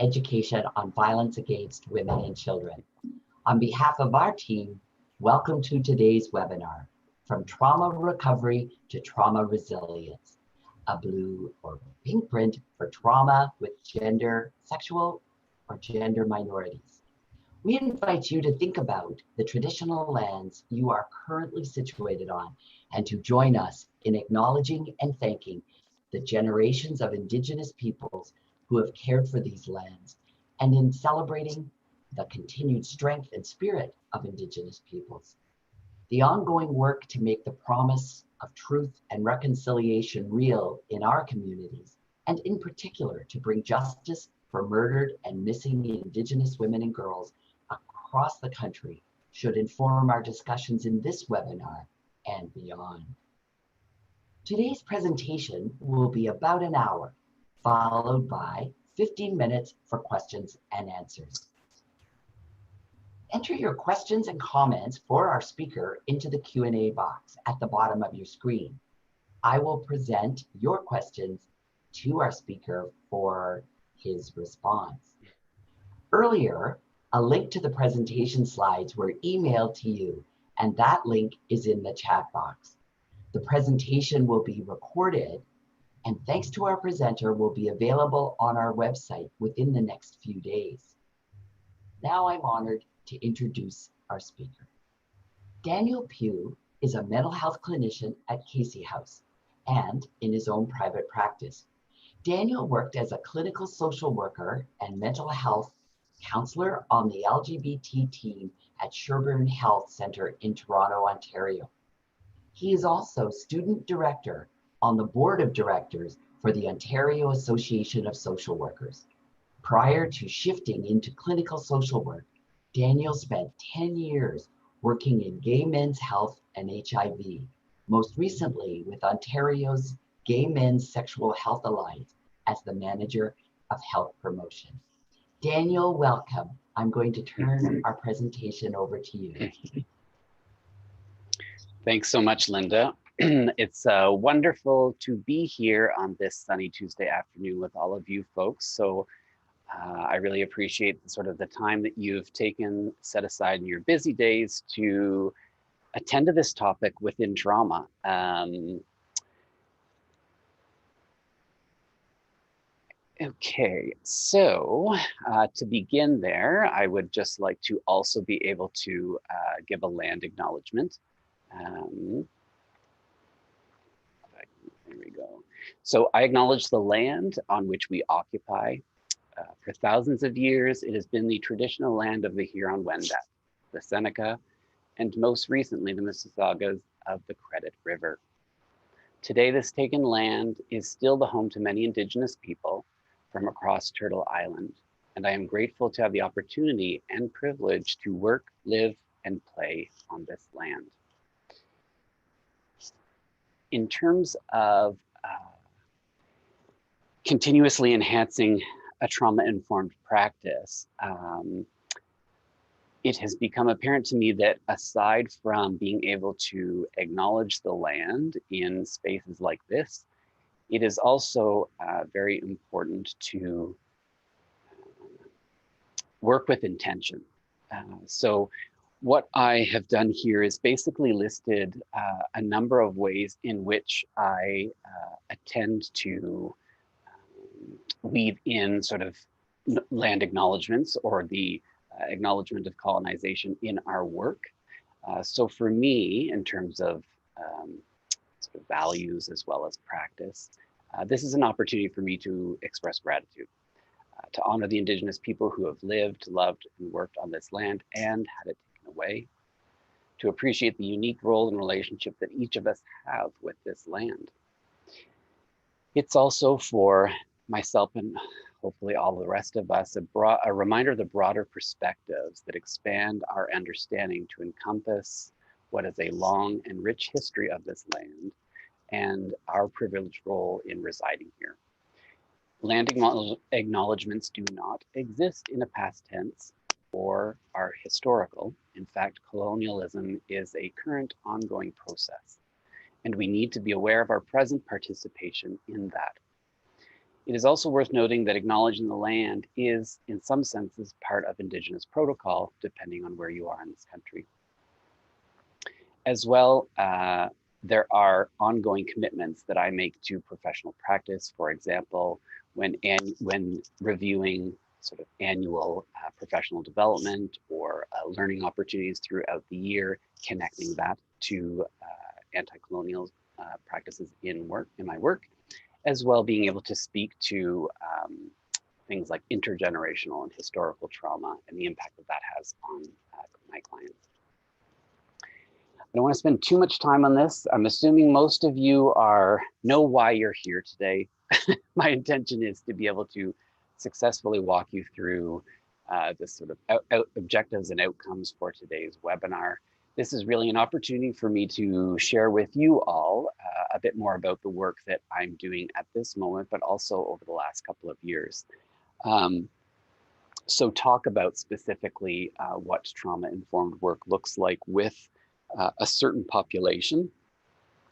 education on violence against women and children. On behalf of our team, welcome to today's webinar, From Trauma Recovery to Trauma Resilience, a blue or pink print for trauma with gender, sexual, or gender minorities. We invite you to think about the traditional lands you are currently situated on and to join us in acknowledging and thanking the generations of Indigenous peoples who have cared for these lands and in celebrating the continued strength and spirit of Indigenous peoples. The ongoing work to make the promise of truth and reconciliation real in our communities, and in particular to bring justice for murdered and missing Indigenous women and girls across the country, should inform our discussions in this webinar and beyond. Today's presentation will be about an hour, followed by 15 minutes for questions and answers. Enter your questions and comments for our speaker into the Q&A box at the bottom of your screen. I will present your questions to our speaker for his response. Earlier, a link to the presentation slides were emailed to you, and that link is in the chat box. The presentation will be recorded, and thanks to our presenter, will be available on our website within the next few days. Now I'm honored to introduce our speaker. Daniel Pugh is a mental health clinician at Casey House and in his own private practice. Daniel worked as a clinical social worker and mental health counselor on the LGBT team at Sherbourne Health Centre in Toronto, Ontario. He is also student director on the board of directors for the Ontario Association of Social Workers. Prior to shifting into clinical social work, Daniel spent 10 years working in gay men's health and HIV, most recently with Ontario's Gay Men's Sexual Health Alliance as the manager of health promotion. Daniel, welcome. I'm going to turn our presentation over to you. Thanks so much, Linda. It's wonderful to be here on this sunny Tuesday afternoon with all of you folks. So I really appreciate the time that you've set aside in your busy days to attend to this topic within trauma. Okay, so to begin there, I would just like to also be able to give a land acknowledgement. There we go. So I acknowledge the land on which we occupy. For thousands of years, it has been the traditional land of the Huron-Wendat, the Seneca, and most recently the Mississaugas of the Credit River. Today, this taken land is still the home to many Indigenous people from across Turtle Island, and I am grateful to have the opportunity and privilege to work, live, and play on this land. In terms of continuously enhancing a trauma-informed practice, it has become apparent to me that aside from being able to acknowledge the land in spaces like this, it is also very important to work with intention. So what I have done here is basically listed a number of ways in which I attend to weave in land acknowledgements or the acknowledgement of colonization in our work. So for me, in terms of values as well as practice, this is an opportunity for me to express gratitude, to honor the Indigenous people who have lived, loved, and worked on this land and had it taken away, to appreciate the unique role and relationship that each of us have with this land. It's also for myself and hopefully all the rest of us, a reminder of the broader perspectives that expand our understanding to encompass what is a long and rich history of this land and our privileged role in residing here. Land acknowledgements do not exist in a past tense or are historical. In fact, colonialism is a current ongoing process, and we need to be aware of our present participation in that. It is also worth noting that acknowledging the land is, in some senses, part of Indigenous protocol, depending on where you are in this country. As well, there are ongoing commitments that I make to professional practice. For example, when reviewing sort of annual professional development or learning opportunities throughout the year, connecting that to anti-colonial practices in my work, as well being able to speak to things like intergenerational and historical trauma and the impact that that has on my clients. I don't want to spend too much time on this. I'm assuming most of you know why you're here today. My intention is to be able to successfully walk you through the sort of objectives and outcomes for today's webinar. This is really an opportunity for me to share with you all a bit more about the work that I'm doing at this moment, but also over the last couple of years. So talk about specifically what trauma-informed work looks like with a certain population,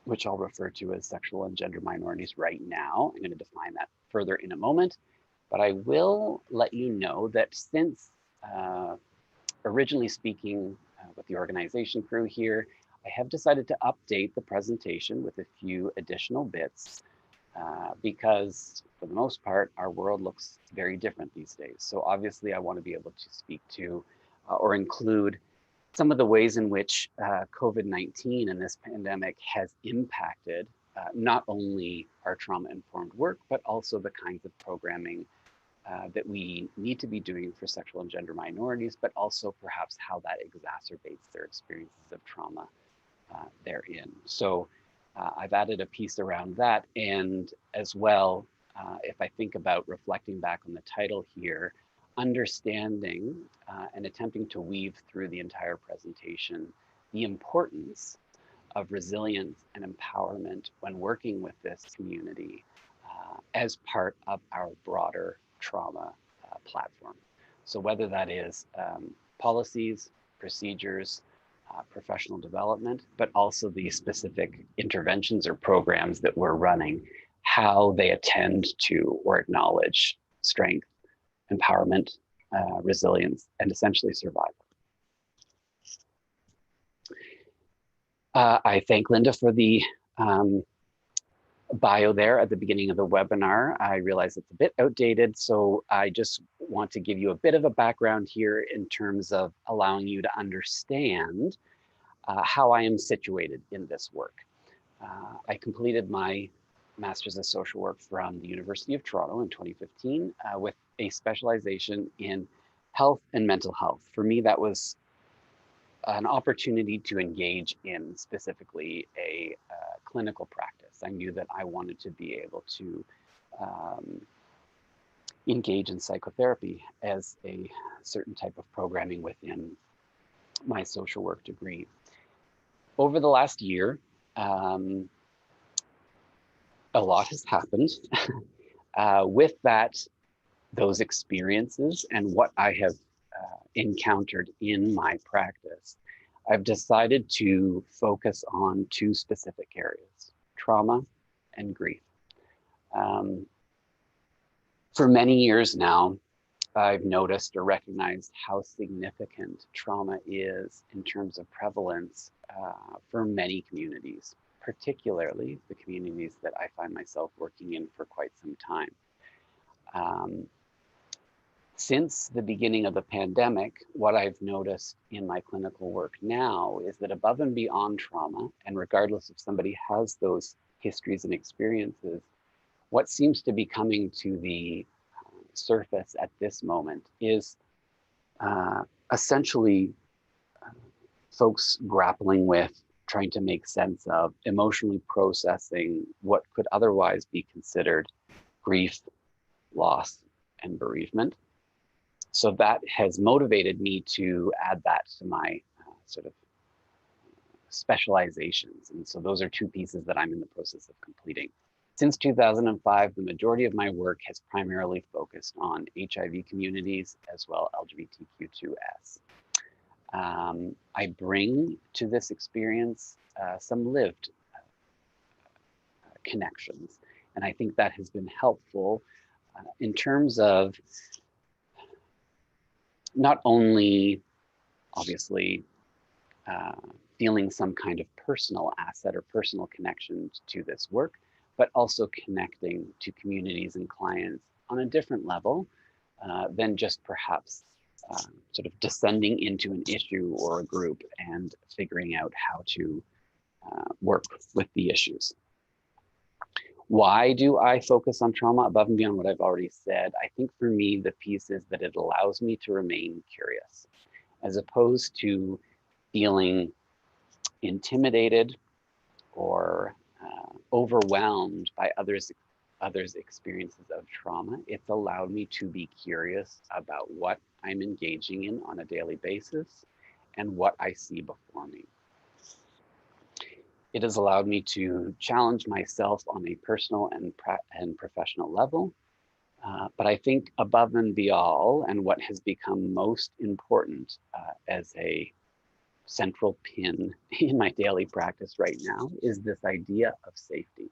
which I'll refer to as sexual and gender minorities right now. I'm going to define that further in a moment, but I will let you know that since originally speaking with the organization crew here, I have decided to update the presentation with a few additional bits because for the most part, our world looks very different these days. So obviously I want to be able to speak to or include some of the ways in which COVID-19 and this pandemic has impacted not only our trauma-informed work, but also the kinds of programming that we need to be doing for sexual and gender minorities, but also perhaps how that exacerbates their experiences of trauma therein. So I've added a piece around that. And as well, if I think about reflecting back on the title here, understanding and attempting to weave through the entire presentation the importance of resilience and empowerment when working with this community as part of our broader trauma platform. So whether that is policies, procedures, professional development, but also the specific interventions or programs that we're running, how they attend to or acknowledge strength, empowerment, resilience, and essentially survival. I thank Linda for the bio there at the beginning of the webinar. I realize it's a bit outdated, so I just want to give you a bit of a background here in terms of allowing you to understand how I am situated in this work. I completed my Master's of Social Work from the University of Toronto in 2015 with a specialization in health and mental health. For me, that was an opportunity to engage in specifically a clinical practice. I knew that I wanted to be able to engage in psychotherapy as a certain type of programming within my social work degree. Over the last year, a lot has happened. With that, those experiences and what I have encountered in my practice, I've decided to focus on two specific areas: trauma and grief. For many years now, I've noticed or recognized how significant trauma is in terms of prevalence for many communities, particularly the communities that I find myself working in for quite some time. Since the beginning of the pandemic, what I've noticed in my clinical work now is that above and beyond trauma, and regardless if somebody has those histories and experiences, what seems to be coming to the surface at this moment is essentially folks grappling with trying to make sense of emotionally processing what could otherwise be considered grief, loss, and bereavement. So that has motivated me to add that to my sort of specializations. And so those are two pieces that I'm in the process of completing. Since 2005, the majority of my work has primarily focused on HIV communities as well LGBTQ2S. I bring to this experience some lived connections, and I think that has been helpful in terms of not only, obviously, feeling some kind of personal asset or personal connection to this work, but also connecting to communities and clients on a different level than just perhaps sort of descending into an issue or a group and figuring out how to work with the issues. Why do I focus on trauma above and beyond what I've already said? I think for me, the piece is that it allows me to remain curious, as opposed to feeling intimidated or overwhelmed by others' experiences of trauma. It's allowed me to be curious about what I'm engaging in on a daily basis and what I see before me. It has allowed me to challenge myself on a personal and professional level. But I think above and beyond, and what has become most important as a central pin in my daily practice right now, is this idea of safety.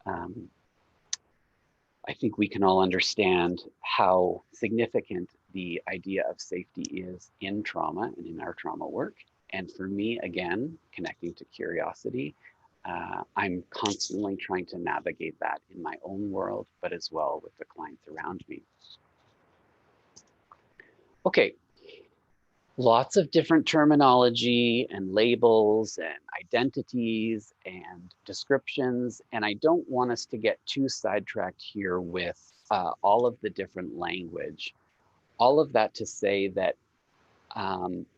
I think we can all understand how significant the idea of safety is in trauma and in our trauma work. And for me, again, connecting to curiosity, I'm constantly trying to navigate that in my own world, but as well with the clients around me. Okay, lots of different terminology and labels and identities and descriptions. And I don't want us to get too sidetracked here with all of the different language. All of that to say that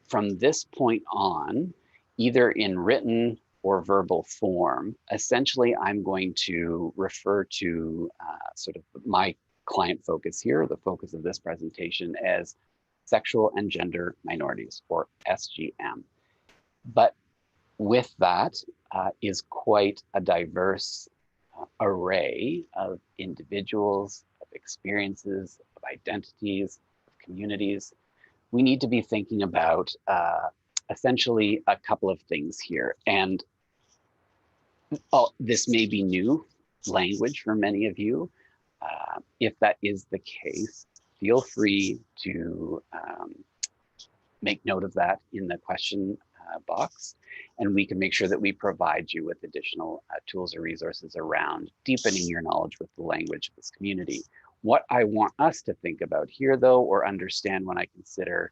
from this point on, either in written or verbal form, essentially I'm going to refer to sort of my client focus here, the focus of this presentation, as sexual and gender minorities, or SGM. But with that is quite a diverse array of individuals, of experiences, of identities, of communities. We need to be thinking about essentially a couple of things here. And this may be new language for many of you. If that is the case, feel free to make note of that in the question box, and we can make sure that we provide you with additional tools or resources around deepening your knowledge with the language of this community. What I want us to think about here, though, or understand when I consider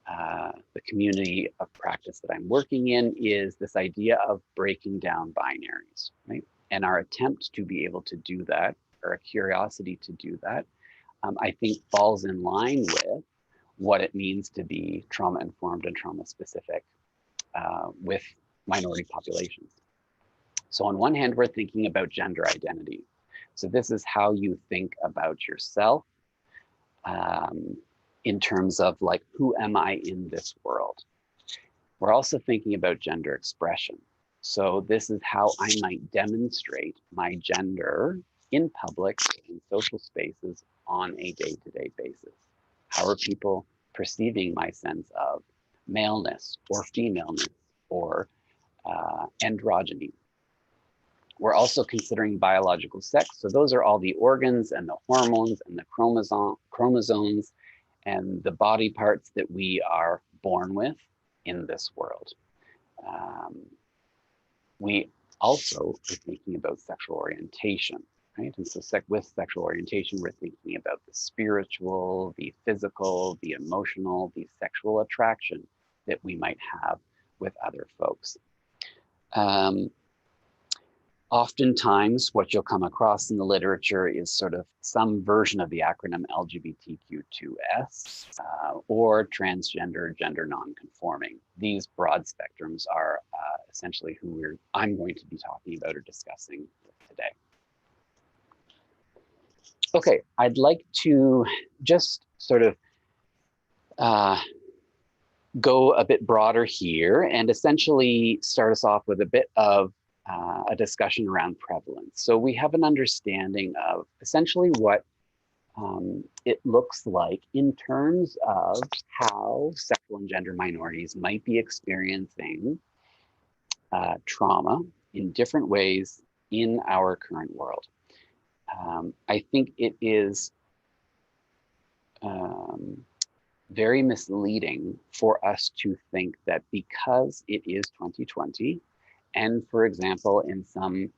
the community of practice that I'm working in, is this idea of breaking down binaries, right? And our attempt to be able to do that, or a curiosity to do that, I think falls in line with what it means to be trauma-informed and trauma-specific with minority populations. So on one hand, we're thinking about gender identity. So this is how you think about yourself in terms of like, who am I in this world? We're also thinking about gender expression. So this is how I might demonstrate my gender in public and social spaces on a day-to-day basis. How are people perceiving my sense of maleness or femaleness or androgyny? We're also considering biological sex. So those are all the organs and the hormones and the chromosomes and the body parts that we are born with in this world. We also are thinking about sexual orientation, right? And so with sexual orientation, we're thinking about the spiritual, the physical, the emotional, the sexual attraction that we might have with other folks. Oftentimes, what you'll come across in the literature is sort of some version of the acronym LGBTQ2S or transgender, gender nonconforming. These broad spectrums are essentially who I'm going to be talking about or discussing today. Okay, I'd like to just sort of go a bit broader here and essentially start us off with a bit of a discussion around prevalence. So we have an understanding of essentially what it looks like in terms of how sexual and gender minorities might be experiencing trauma in different ways in our current world. I think it is very misleading for us to think that because it is 2020, and for example, in some,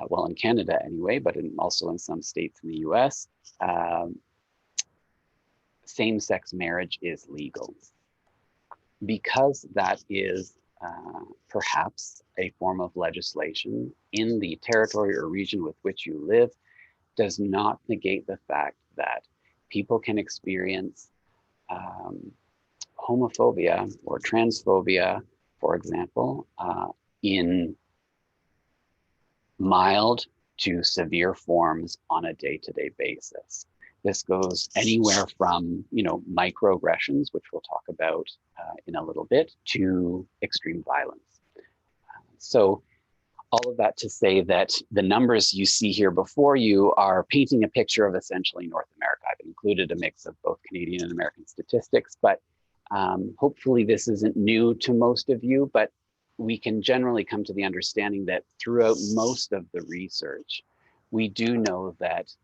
well, in Canada anyway, but also in some states in the US, same-sex marriage is legal. Because that is perhaps a form of legislation in the territory or region with which you live, does not negate the fact that people can experience homophobia or transphobia, for example, in mild to severe forms on a day-to-day basis. This goes anywhere from, microaggressions, which we'll talk about in a little bit, to extreme violence. So all of that to say that the numbers you see here before you are painting a picture of essentially North America. I've included a mix of both Canadian and American statistics, but hopefully this isn't new to most of you, but we can generally come to the understanding that throughout most of the research, we do know that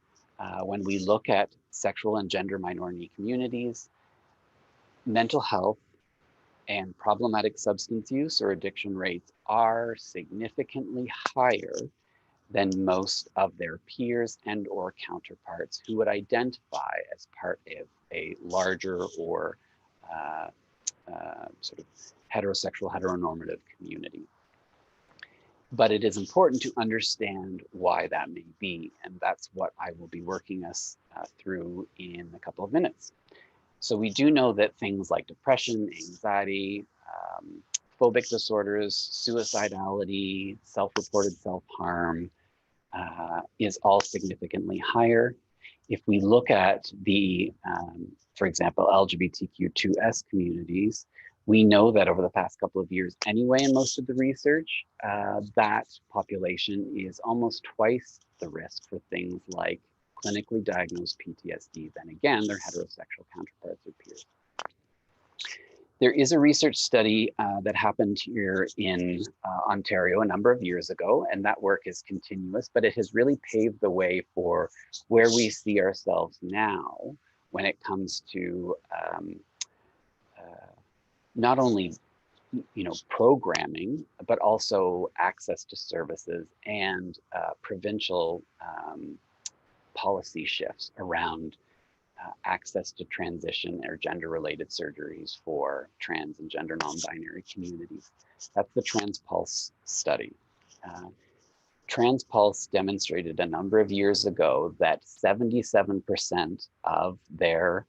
when we look at sexual and gender minority communities, mental health and problematic substance use or addiction rates are significantly higher than most of their peers and or counterparts who would identify as part of a larger or sort of heterosexual, heteronormative community. But it is important to understand why that may be, and that's what I will be working us through in a couple of minutes. So we do know that things like depression, anxiety, phobic disorders, suicidality, self-reported self-harm is all significantly higher. If we look at the, for example, LGBTQ2S communities, we know that over the past couple of years anyway, in most of the research, that population is almost twice the risk for things like clinically diagnosed PTSD than, again, their heterosexual counterparts or peers. There is a research study that happened here in Ontario a number of years ago, and that work is continuous, but it has really paved the way for where we see ourselves now when it comes to not only programming, but also access to services and provincial policy shifts around access to transition or gender-related surgeries for trans and gender non-binary communities. That's the TransPulse study. TransPulse demonstrated a number of years ago that 77% of their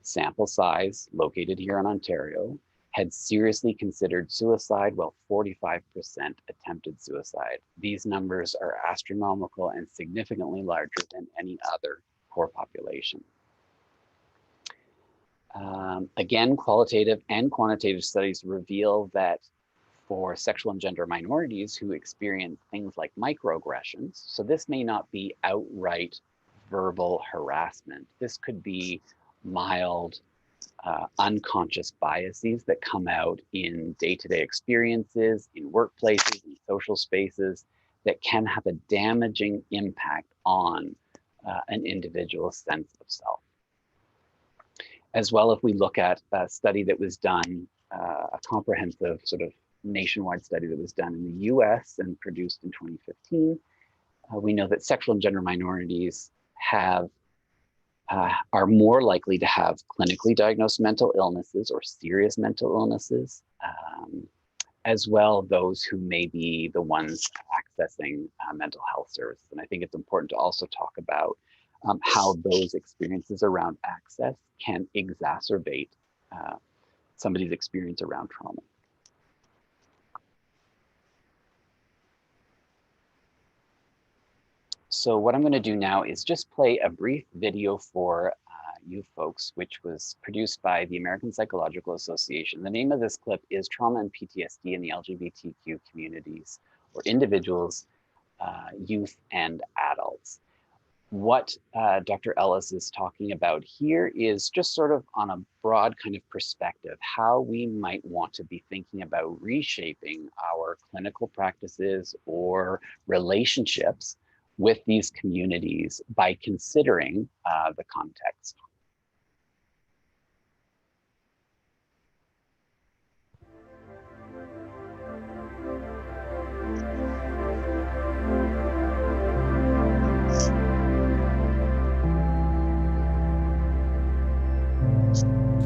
sample size located here in Ontario had seriously considered suicide, while 45% attempted suicide. These numbers are astronomical and significantly larger than any other core population. Again, qualitative and quantitative studies reveal that for sexual and gender minorities who experience things like microaggressions, so this may not be outright verbal harassment. This could be mild, unconscious biases that come out in day-to-day experiences, in workplaces, in social spaces, that can have a damaging impact on an individual's sense of self. As well, if we look at a study that was done, a comprehensive sort of nationwide study that was done in the US and produced in 2015, we know that sexual and gender minorities are more likely to have clinically diagnosed mental illnesses or serious mental illnesses, as well those who may be the ones accessing mental health services. And I think it's important to also talk about how those experiences around access can exacerbate somebody's experience around trauma. So what I'm going to do now is just play a brief video for you folks, which was produced by the American Psychological Association. The name of this clip is Trauma and PTSD in the LGBTQ communities, or individuals, youth, and adults. What Dr. Ellis is talking about here is just sort of on a broad kind of perspective, how we might want to be thinking about reshaping our clinical practices or relationships with these communities by considering the context.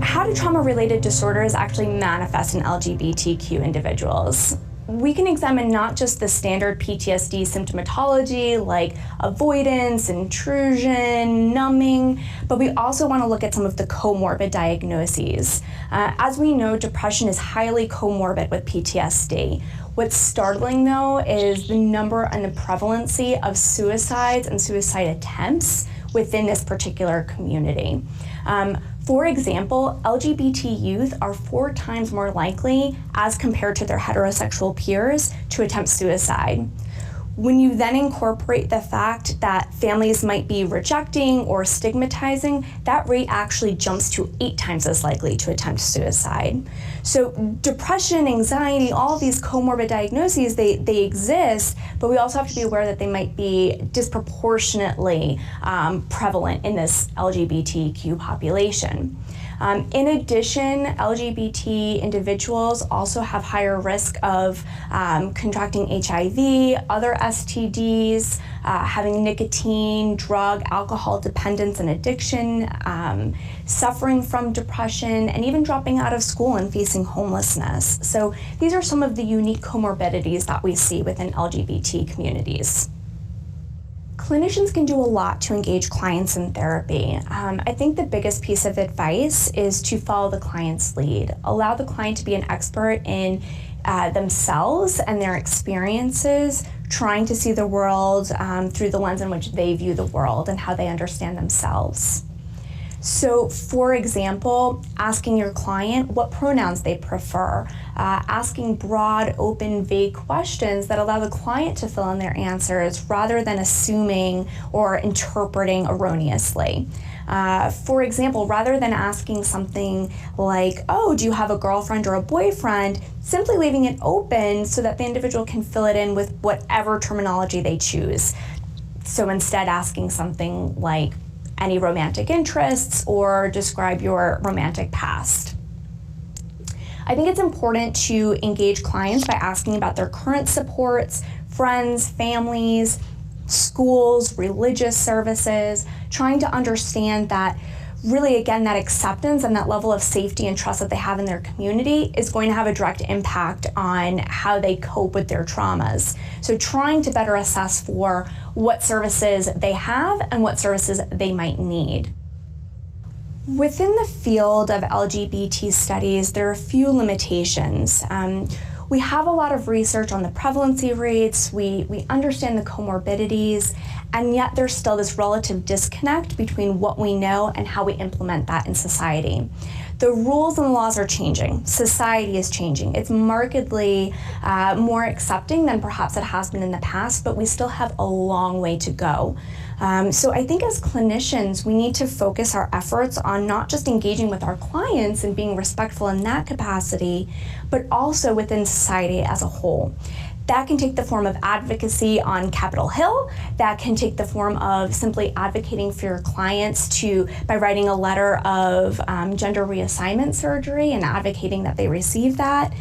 How do trauma-related disorders actually manifest in LGBTQ individuals? We can examine not just the standard PTSD symptomatology like avoidance, intrusion, numbing, but we also want to look at some of the comorbid diagnoses. As we know, depression is highly comorbid with PTSD. What's startling, though, is the number and the prevalency of suicides and suicide attempts within this particular community. For example, LGBT youth are 4 times more likely, as compared to their heterosexual peers, to attempt suicide. When you then incorporate the fact that families might be rejecting or stigmatizing, that rate actually jumps to 8 times as likely to attempt suicide. So depression, anxiety, all of these comorbid diagnoses, they exist, but we also have to be aware that they might be disproportionately prevalent in this LGBTQ population. In addition, LGBT individuals also have higher risk of contracting HIV, other STDs, having nicotine, drug, alcohol dependence and addiction, suffering from depression, and even dropping out of school and facing homelessness. So these are some of the unique comorbidities that we see within LGBT communities. Clinicians can do a lot to engage clients in therapy. I think the biggest piece of advice is to follow the client's lead. Allow the client to be an expert in themselves and their experiences, trying to see the world through the lens in which they view the world and how they understand themselves. So, for example, asking your client what pronouns they prefer, asking broad, open, vague questions that allow the client to fill in their answers rather than assuming or interpreting erroneously. For example, rather than asking something like, oh, do you have a girlfriend or a boyfriend, simply leaving it open so that the individual can fill it in with whatever terminology they choose. So instead asking something like, any romantic interests, or describe your romantic past. I think it's important to engage clients by asking about their current supports, friends, families, schools, religious services, trying to understand that really, again, that acceptance and that level of safety and trust that they have in their community is going to have a direct impact on how they cope with their traumas. So trying to better assess for what services they have and what services they might need. Within the field of LGBT studies, there are a few limitations. We have a lot of research on the prevalency rates, we understand the comorbidities, and yet there's still this relative disconnect between what we know and how we implement that in society. The rules and the laws are changing. Society is changing. It's markedly more accepting than perhaps it has been in the past, but we still have a long way to go. So I think as clinicians, we need to focus our efforts on not just engaging with our clients and being respectful in that capacity, but also within society as a whole. That can take the form of advocacy on Capitol Hill. That can take the form of simply advocating for your clients by writing a letter of gender reassignment surgery and advocating that they receive that,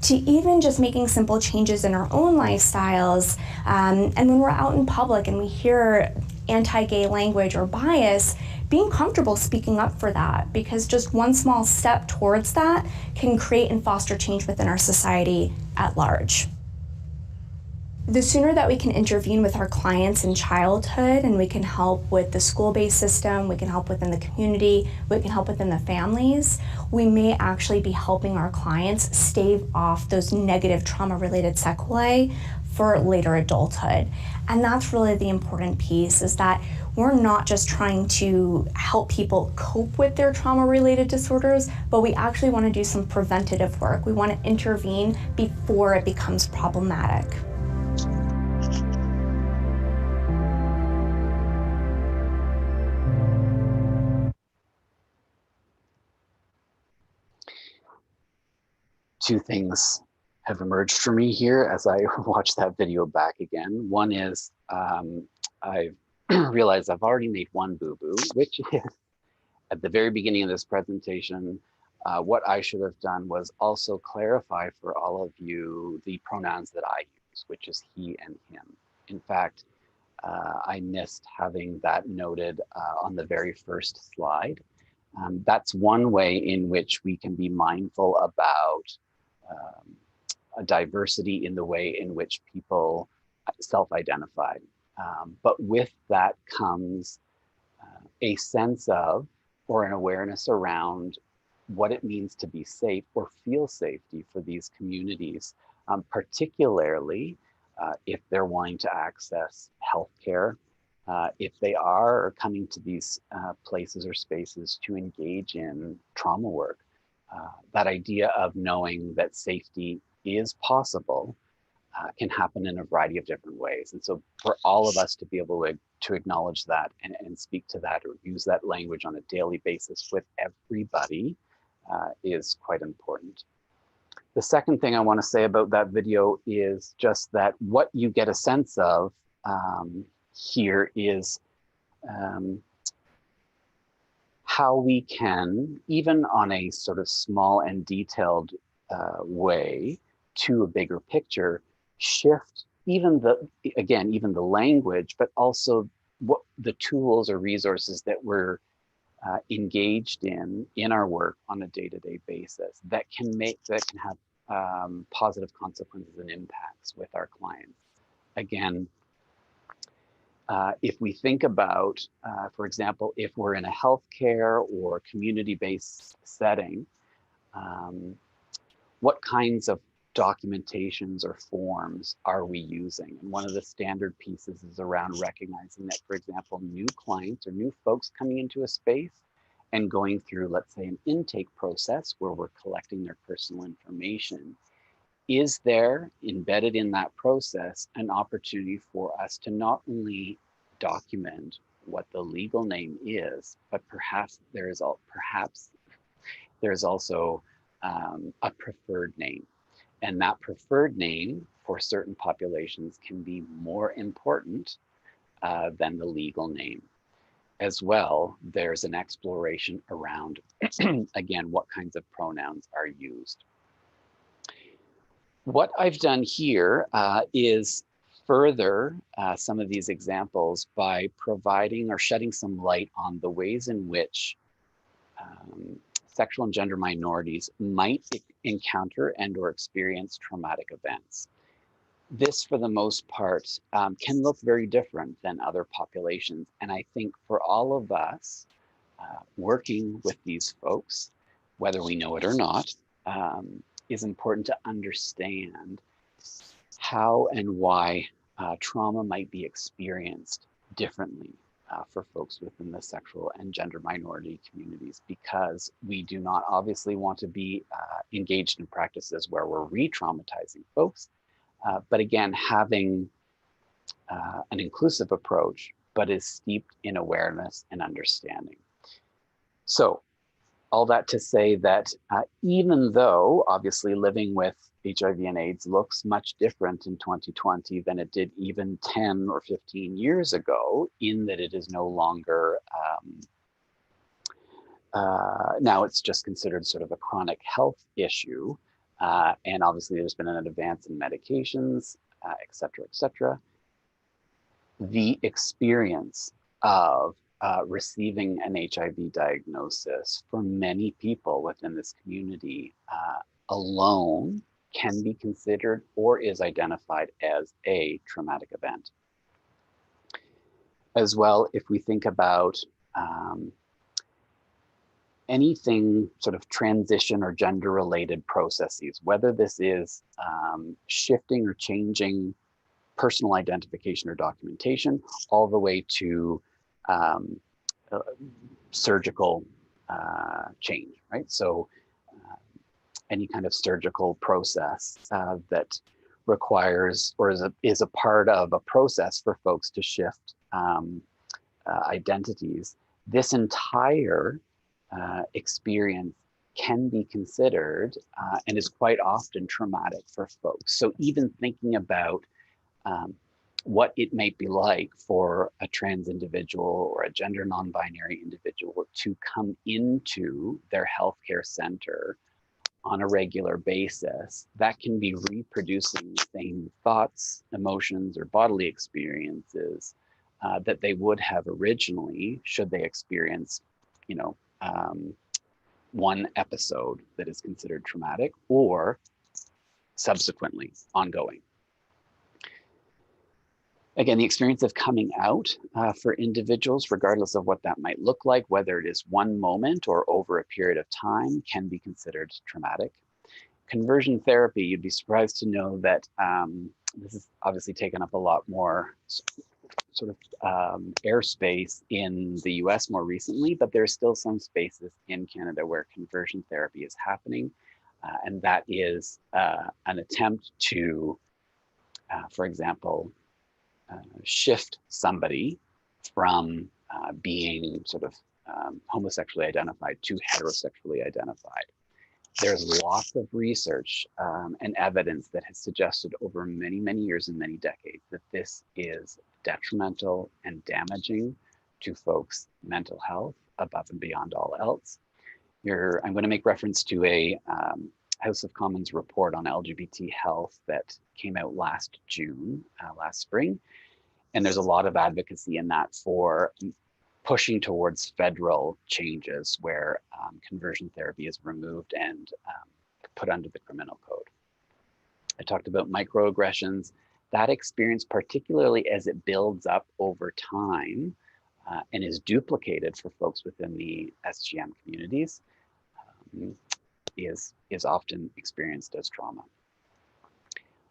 to even just making simple changes in our own lifestyles. And when we're out in public and we hear anti-gay language or bias, being comfortable speaking up for that, because just one small step towards that can create and foster change within our society at large. The sooner that we can intervene with our clients in childhood and we can help with the school-based system, we can help within the community, we can help within the families, we may actually be helping our clients stave off those negative trauma-related sequelae for later adulthood. And that's really the important piece, is that we're not just trying to help people cope with their trauma-related disorders, but we actually want to do some preventative work. We want to intervene before it becomes problematic. Two things have emerged for me here as I watch that video back again. One is I've realized I've already made one boo-boo, which is at the very beginning of this presentation. What I should have done was also clarify for all of you the pronouns that I use, which is he and him. In fact, I missed having that noted on the very first slide. That's one way in which we can be mindful about a diversity in the way in which people self-identify. But with that comes a sense of, or an awareness around, what it means to be safe or feel safety for these communities, particularly if they're wanting to access healthcare, if they are coming to these places or spaces to engage in trauma work. That idea of knowing that safety is possible can happen in a variety of different ways. And so for all of us to be able to acknowledge that and speak to that or use that language on a daily basis with everybody is quite important. The second thing I want to say about that video is just that what you get a sense of here is how we can, even on a sort of small and detailed way to a bigger picture, shift even the language, but also what the tools or resources that we're engaged in our work on a day-to-day basis that can have positive consequences and impacts with our clients. Again, if we think about, for example, if we're in a healthcare or community-based setting, what kinds of documentations or forms are we using? And one of the standard pieces is around recognizing that, for example, new clients or new folks coming into a space and going through, let's say, an intake process where we're collecting their personal information, is there, embedded in that process, an opportunity for us to not only document what the legal name is, but perhaps there is also a preferred name. And that preferred name for certain populations can be more important than the legal name. As well, there's an exploration around, again, what kinds of pronouns are used. What I've done here is further some of these examples by providing or shedding some light on the ways in which sexual and gender minorities might encounter and or experience traumatic events. This, for the most part, can look very different than other populations. And I think for all of us working with these folks, whether we know it or not, is important to understand how and why trauma might be experienced differently for folks within the sexual and gender minority communities, because we do not obviously want to be engaged in practices where we're re-traumatizing folks, but again, having an inclusive approach, but is steeped in awareness and understanding. So all that to say that even though obviously living with HIV and AIDS looks much different in 2020 than it did even 10 or 15 years ago, in that it is no longer, now it's just considered sort of a chronic health issue. And obviously there's been an advance in medications, et cetera, the experience of receiving an HIV diagnosis for many people within this community alone can be considered or is identified as a traumatic event. As well, if we think about anything sort of transition or gender related processes, whether this is shifting or changing personal identification or documentation, all the way to surgical change, right? So any kind of surgical process that requires or is a part of a process for folks to shift identities, this entire experience can be considered and is quite often traumatic for folks. So even thinking about what it might be like for a trans individual or a gender non-binary individual to come into their healthcare center on a regular basis that can be reproducing the same thoughts, emotions, or bodily experiences that they would have originally should they experience, one episode that is considered traumatic or subsequently ongoing. Again, the experience of coming out for individuals, regardless of what that might look like, whether it is one moment or over a period of time, can be considered traumatic. Conversion therapy, you'd be surprised to know that this has obviously taken up a lot more sort of airspace in the US more recently, but there's still some spaces in Canada where conversion therapy is happening. And that is an attempt to, for example, shift somebody from being sort of homosexually identified to heterosexually identified. There's lots of research and evidence that has suggested over many, many years and many decades that this is detrimental and damaging to folks' mental health above and beyond all else. I'm going to make reference to a House of Commons report on LGBT health that came out last June, last spring. And there's a lot of advocacy in that for pushing towards federal changes where conversion therapy is removed and put under the criminal code. I talked about microaggressions. That experience, particularly as it builds up over time and is duplicated for folks within the SGM communities, is often experienced as trauma.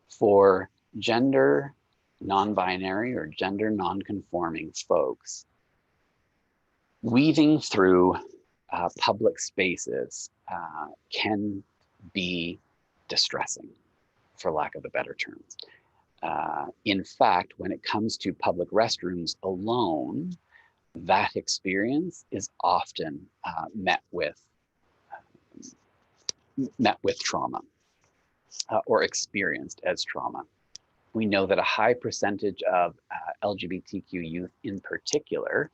For gender non-binary or gender non-conforming folks, weaving through public spaces can be distressing, for lack of a better term. In fact, when it comes to public restrooms alone, that experience is often met with trauma or experienced as trauma. We know that a high percentage of LGBTQ youth in particular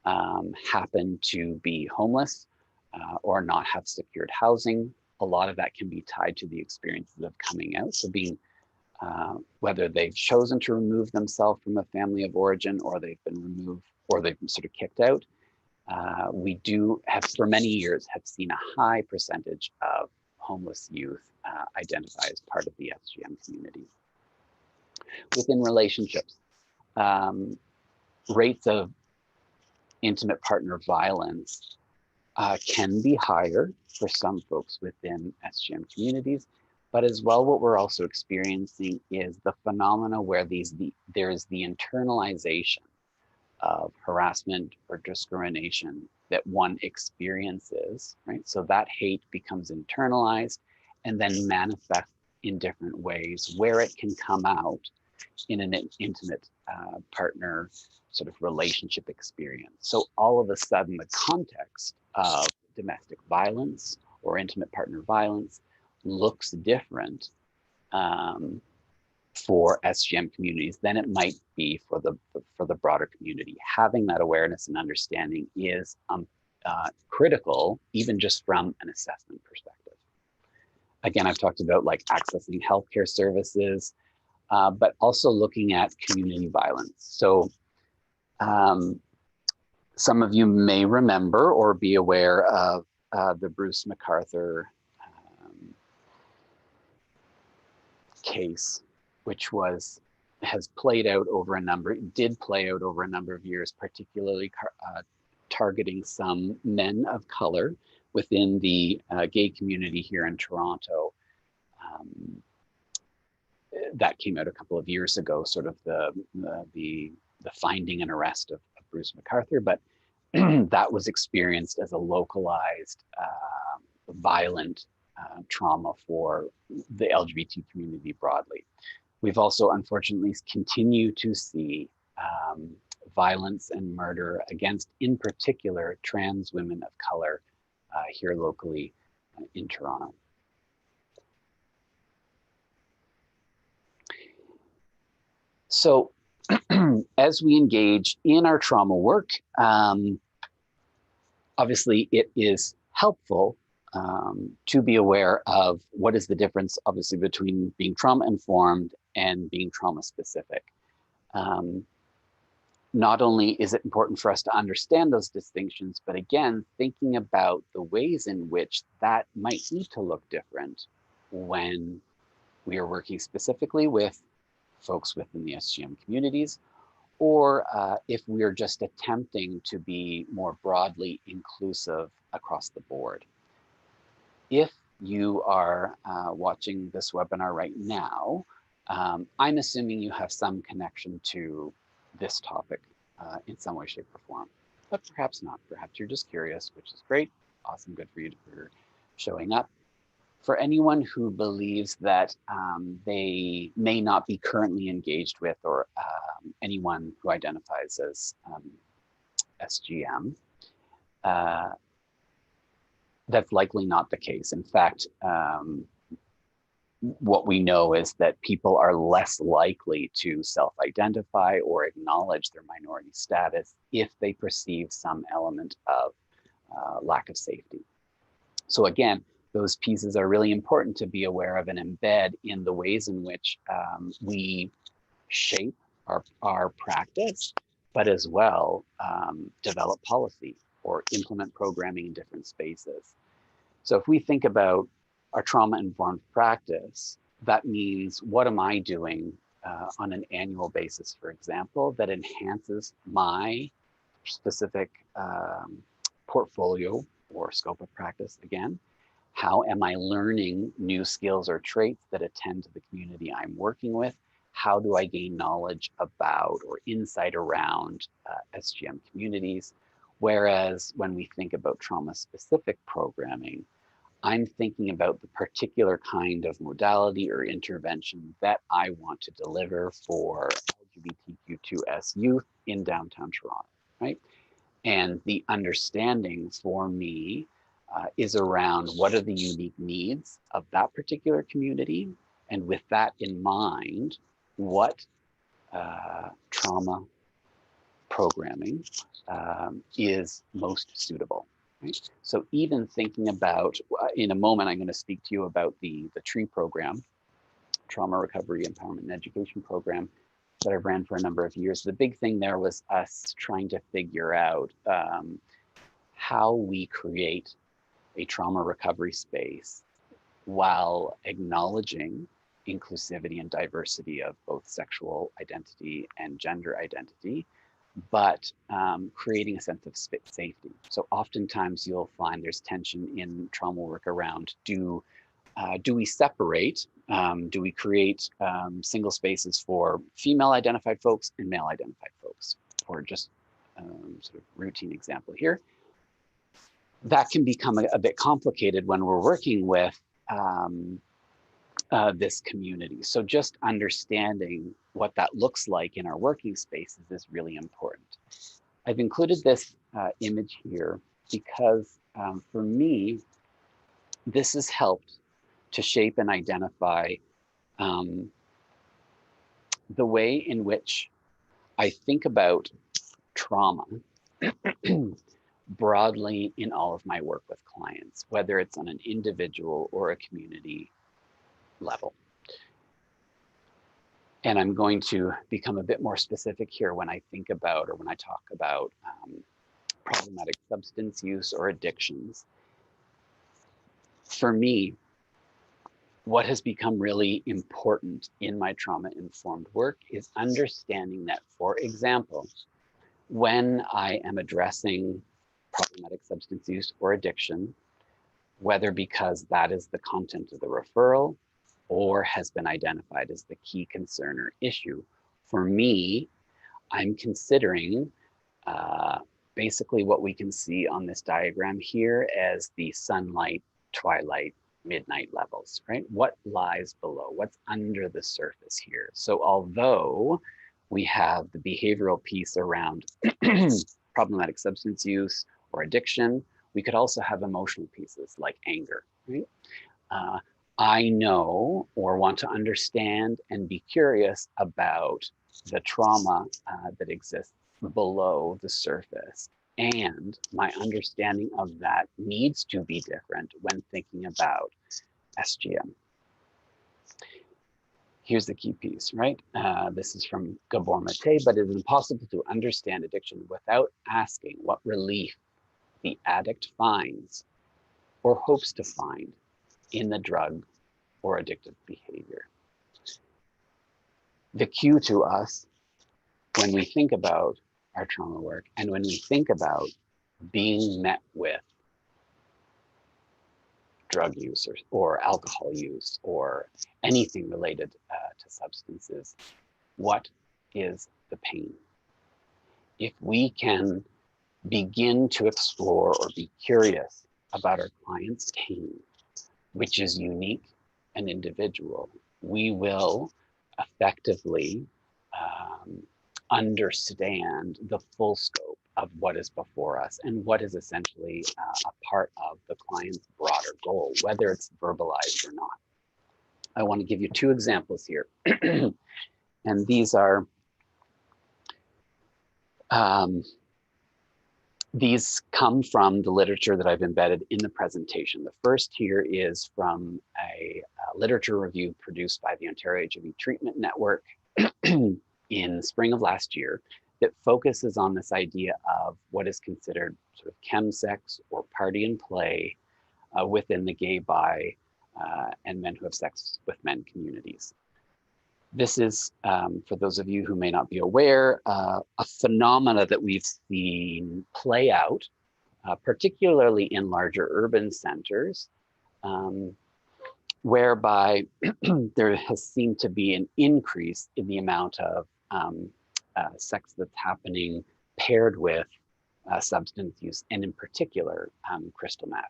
happen to be homeless or not have secured housing. A lot of that can be tied to the experiences of coming out. So being, whether they've chosen to remove themselves from a family of origin or they've been removed or they've been sort of kicked out. We do have, for many years, have seen a high percentage of homeless youth identify as part of the SGM community. Within relationships, rates of intimate partner violence can be higher for some folks within SGM communities, but as well what we're also experiencing is the phenomena where there is the internalization of harassment or discrimination that one experiences, right? So that hate becomes internalized and then manifests in different ways where it can come out in an intimate partner sort of relationship experience. So all of a sudden the context of domestic violence or intimate partner violence looks different for SGM communities than it might be for the broader community. Having that awareness and understanding is critical, even just from an assessment perspective. Again, I've talked about like accessing healthcare services, but also looking at community violence. So some of you may remember or be aware of the Bruce McArthur case, which did play out over a number of years, particularly targeting some men of color within the gay community here in Toronto. That came out a couple of years ago, sort of the finding and arrest of Bruce McArthur, but that was experienced as a localized violent trauma for the LGBT community broadly. We've also unfortunately continued to see violence and murder against, in particular, trans women of color here locally in Toronto. So as we engage in our trauma work, obviously it is helpful to be aware of what is the difference, obviously, between being trauma-informed and being trauma-specific. Not only is it important for us to understand those distinctions, but again, thinking about the ways in which that might need to look different when we are working specifically with folks within the SGM communities, or if we're just attempting to be more broadly inclusive across the board. If you are watching this webinar right now, I'm assuming you have some connection to this topic in some way, shape, or form, but perhaps not. Perhaps you're just curious, which is great. Awesome, good for you for showing up. For anyone who believes that they may not be currently engaged with, or anyone who identifies as SGM, that's likely not the case. In fact, what we know is that people are less likely to self-identify or acknowledge their minority status if they perceive some element of lack of safety. So again, those pieces are really important to be aware of and embed in the ways in which we shape our practice, but as well develop policy or implement programming in different spaces. So if we think about our trauma-informed practice, that means what am I doing on an annual basis, for example, that enhances my specific portfolio or scope of practice again? How am I learning new skills or traits that attend to the community I'm working with? How do I gain knowledge about or insight around SGM communities? Whereas when we think about trauma-specific programming, I'm thinking about the particular kind of modality or intervention that I want to deliver for LGBTQ2S youth in downtown Toronto, right? And the understanding for me is around what are the unique needs of that particular community, and with that in mind, what trauma programming is most suitable. Right? So even thinking about, in a moment, I'm going to speak to you about the TREE program, Trauma Recovery Empowerment and Education Program, that I've ran for a number of years. The big thing there was us trying to figure out how we create a trauma recovery space while acknowledging inclusivity and diversity of both sexual identity and gender identity, but creating a sense of safety. So oftentimes you'll find there's tension in trauma work around, do we separate, do we create single spaces for female identified folks and male identified folks, or just sort of routine example here. That can become a bit complicated when we're working with this community. So just understanding what that looks like in our working spaces is really important. I've included this image here because for me, this has helped to shape and identify the way in which I think about trauma broadly in all of my work with clients, whether it's on an individual or a community level. And I'm going to become a bit more specific here when I think about, or when I talk about problematic substance use or addictions. For me, what has become really important in my trauma-informed work is understanding that, for example, when I am addressing problematic substance use or addiction, whether because that is the content of the referral or has been identified as the key concern or issue, for me, I'm considering basically what we can see on this diagram here as the sunlight, twilight, midnight levels, right? What lies below? What's under the surface here? So although we have the behavioral piece around problematic substance use or addiction, we could also have emotional pieces like anger, right? I know or want to understand and be curious about the trauma that exists below the surface. And my understanding of that needs to be different when thinking about SGM. Here's the key piece, right? This is from Gabor Mate, but it is impossible to understand addiction without asking what relief the addict finds or hopes to find in the drug or addictive behavior. The cue to us when we think about our trauma work and when we think about being met with drug use or alcohol use or anything related to substances, what is the pain? If we can begin to explore or be curious about our client's pain, which is unique and individual, we will effectively understand the full scope of what is before us and what is essentially a part of the client's broader goal, whether it's verbalized or not. I want to give you two examples here. And these are, these come from the literature that I've embedded in the presentation. The first here is from a literature review produced by the Ontario HIV Treatment Network in spring of last year that focuses on this idea of what is considered sort of chemsex or party and play within the gay, bi, and men who have sex with men communities. This is, for those of you who may not be aware, a phenomena that we've seen play out, particularly in larger urban centers, whereby there has seemed to be an increase in the amount of sex that's happening paired with substance use, and in particular, crystal meth.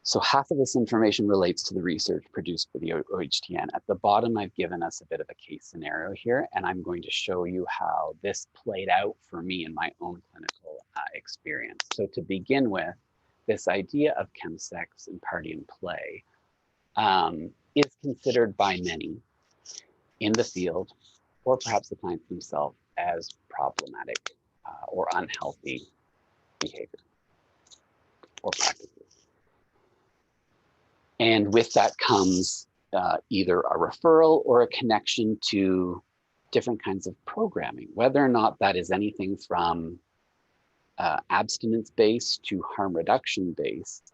So half of this information relates to the research produced by the OHTN. At the bottom, I've given us a bit of a case scenario here, and I'm going to show you how this played out for me in my own clinical experience. So to begin with, this idea of chemsex and party and play is considered by many in the field, or perhaps the clients themselves, as problematic or unhealthy behavior or practices. And with that comes either a referral or a connection to different kinds of programming, whether or not that is anything from abstinence-based to harm reduction-based.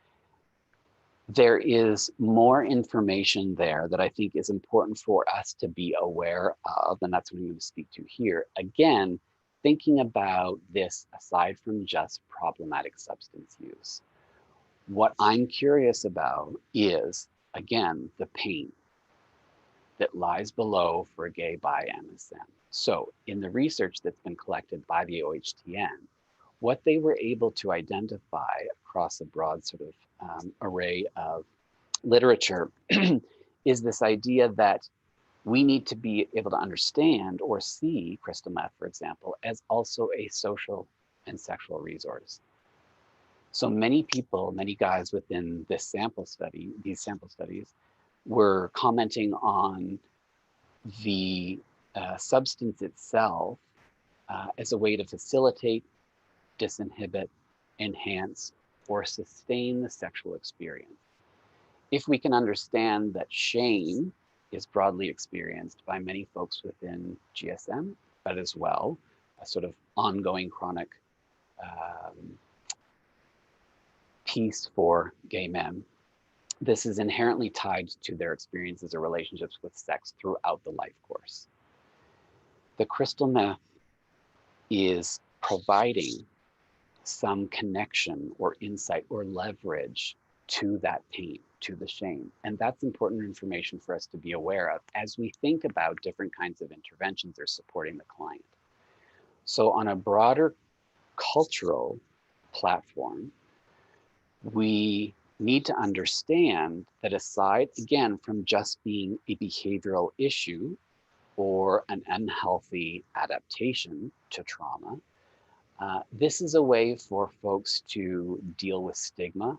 There is more information there that I think is important for us to be aware of, and that's what I'm going to speak to here. Again, thinking about this aside from just problematic substance use. What I'm curious about is, again, the pain that lies below for a gay, bi, MSM. So in the research that's been collected by the OHTN, what they were able to identify across a broad sort of array of literature is this idea that we need to be able to understand or see crystal meth, for example, as also a social and sexual resource. So many people, many guys within this sample study, these sample studies, were commenting on the substance itself as a way to facilitate, disinhibit, enhance, or sustain the sexual experience. If we can understand that shame is broadly experienced by many folks within GSM, but as well, a sort of ongoing chronic piece for gay men, this is inherently tied to their experiences or relationships with sex throughout the life course. The crystal meth is providing some connection or insight or leverage to that pain, to the shame. And that's important information for us to be aware of as we think about different kinds of interventions or supporting the client. So on a broader cultural platform, we need to understand that aside, again, from just being a behavioral issue or an unhealthy adaptation to trauma, this is a way for folks to deal with stigma,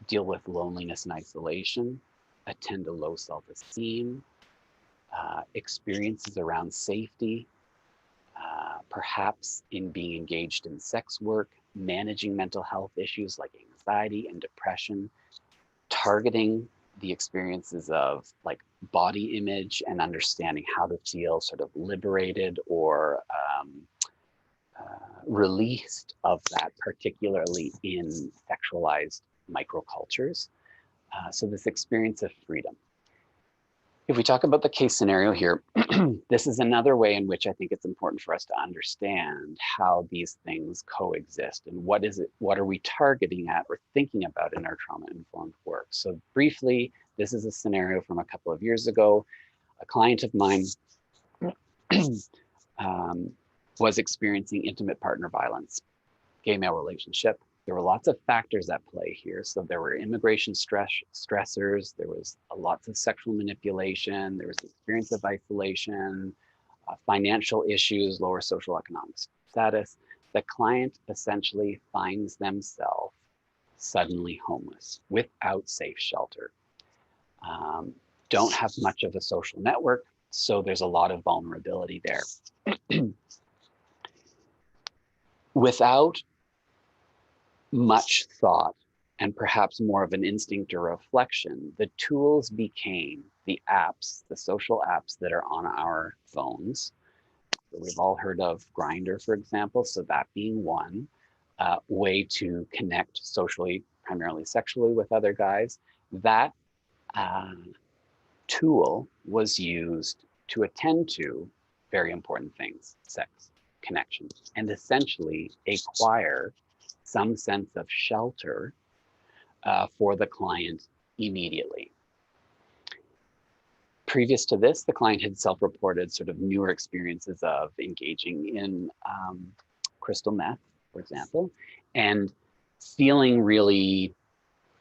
deal with loneliness and isolation, attend to low self-esteem, experiences around safety, perhaps in being engaged in sex work, managing mental health issues like anxiety and depression, targeting the experiences of like body image and understanding how to feel sort of liberated or released of that, particularly in sexualized microcultures. So this experience of freedom. If we talk about the case scenario here, this is another way in which I think it's important for us to understand how these things coexist and what are we targeting at or thinking about in our trauma-informed work. So briefly, this is a scenario from a couple of years ago. A client of mine was experiencing intimate partner violence, gay male relationship. There were lots of factors at play here. So there were immigration stressors, there was lots of sexual manipulation, there was experience of isolation, financial issues, lower social economic status. The client essentially finds themselves suddenly homeless, without safe shelter. Don't have much of a social network, so there's a lot of vulnerability there. Without much thought and perhaps more of an instinct or reflection, the tools became the apps, the social apps that are on our phones. So we've all heard of Grindr, for example, so that being one way to connect socially, primarily sexually with other guys. That tool was used to attend to very important things, sex, connection, and essentially acquire some sense of shelter for the client immediately. Previous to this, the client had self-reported sort of newer experiences of engaging in crystal meth, for example, and feeling really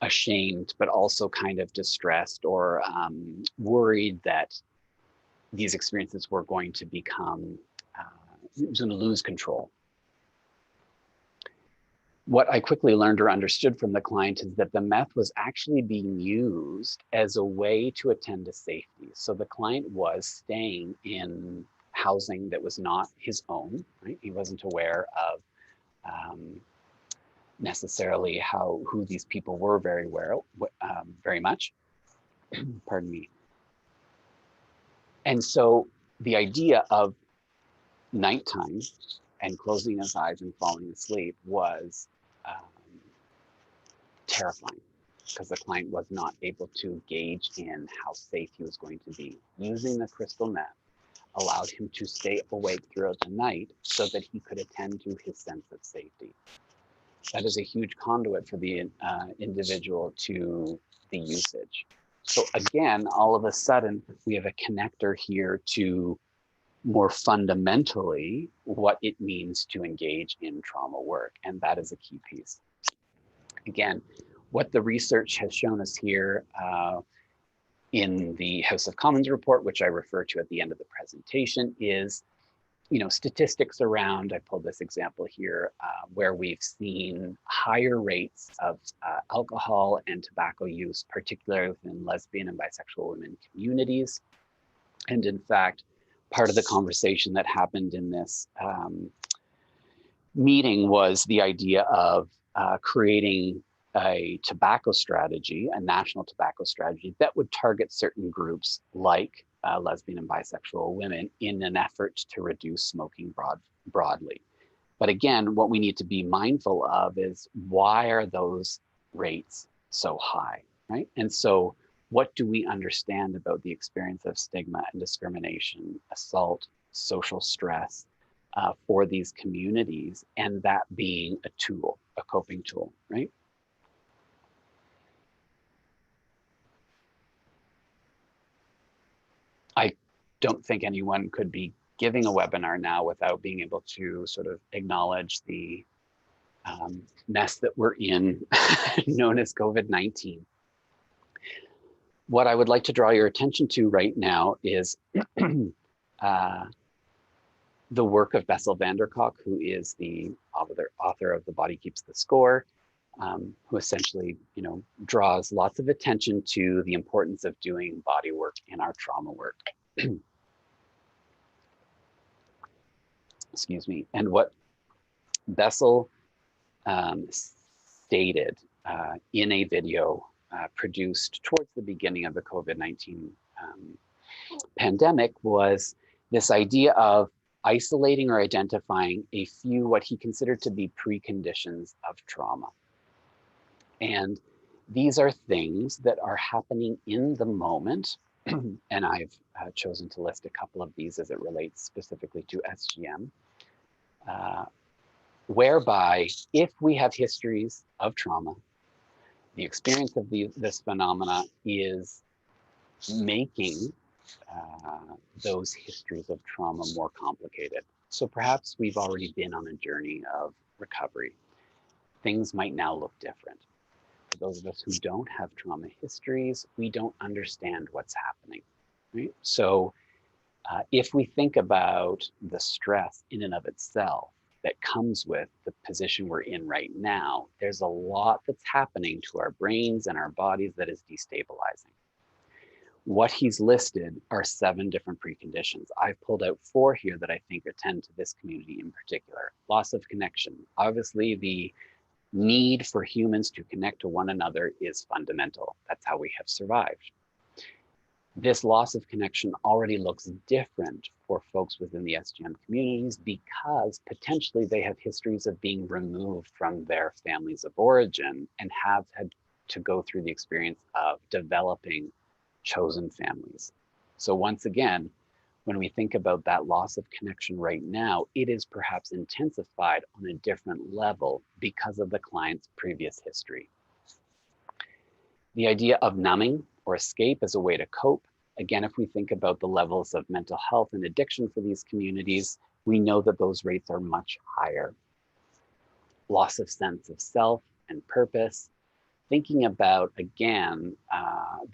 ashamed, but also kind of distressed or worried that these experiences were going to become, it was going to lose control. What I quickly learned or understood from the client is that the meth was actually being used as a way to attend to safety. So the client was staying in housing that was not his own, right? He wasn't aware of necessarily who these people were very much, pardon me. And so the idea of nighttime and closing his eyes and falling asleep was terrifying, because the client was not able to gauge in how safe he was going to be. Using the crystal meth allowed him to stay awake throughout the night so that he could attend to his sense of safety. That is a huge conduit for the individual to the usage. So again, all of a sudden, we have a connector here to more fundamentally what it means to engage in trauma work. And that is a key piece. Again, what the research has shown us here in the House of Commons report, which I refer to at the end of the presentation, is statistics around, I pulled this example here, where we've seen higher rates of alcohol and tobacco use, particularly within lesbian and bisexual women communities. And in fact, part of the conversation that happened in this meeting was the idea of creating a tobacco strategy, a national tobacco strategy that would target certain groups like lesbian and bisexual women in an effort to reduce smoking broadly. But again, what we need to be mindful of is, why are those rates so high, right? And so what do we understand about the experience of stigma and discrimination, assault, social stress for these communities, and that being a tool, a coping tool, right? I don't think anyone could be giving a webinar now without being able to sort of acknowledge the mess that we're in, known as COVID-19. What I would like to draw your attention to right now is the work of Bessel van der Kolk, who is the author of The Body Keeps the Score, who essentially, draws lots of attention to the importance of doing body work in our trauma work. Excuse me. And what Bessel stated in a video produced towards the beginning of the COVID-19 pandemic was this idea of isolating or identifying a few what he considered to be preconditions of trauma. And these are things that are happening in the moment. And I've chosen to list a couple of these as it relates specifically to SGM, whereby if we have histories of trauma, the experience of this phenomena is making those histories of trauma more complicated. So perhaps we've already been on a journey of recovery. Things might now look different. For those of us who don't have trauma histories, we don't understand what's happening, right? So if we think about the stress in and of itself that comes with the position we're in right now, there's a lot that's happening to our brains and our bodies that is destabilizing. What he's listed are 7 different preconditions. I've pulled out 4 here that I think attend to this community in particular. Loss of connection. Obviously, the need for humans to connect to one another is fundamental. That's how we have survived. This loss of connection already looks different for folks within the SGM communities because potentially they have histories of being removed from their families of origin and have had to go through the experience of developing chosen families. So once again, when we think about that loss of connection right now, it is perhaps intensified on a different level because of the client's previous history. The idea of numbing or escape as a way to cope. Again, if we think about the levels of mental health and addiction for these communities, we know that those rates are much higher. Loss of sense of self and purpose. Thinking about, again,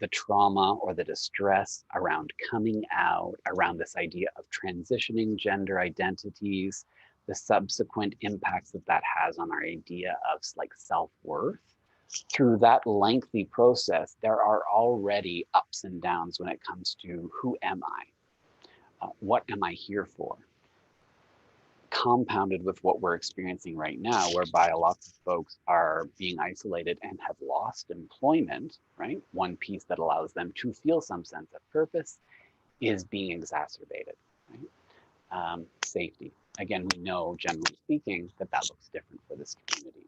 the trauma or the distress around coming out, around this idea of transitioning gender identities, the subsequent impacts that that has on our idea of like self-worth. Through that lengthy process, there are already ups and downs when it comes to who am I? What am I here for? Compounded with what we're experiencing right now, whereby a lot of folks are being isolated and have lost employment, right? One piece that allows them to feel some sense of purpose is being exacerbated, right? Safety. Again, we know, generally speaking, that that looks different for this community.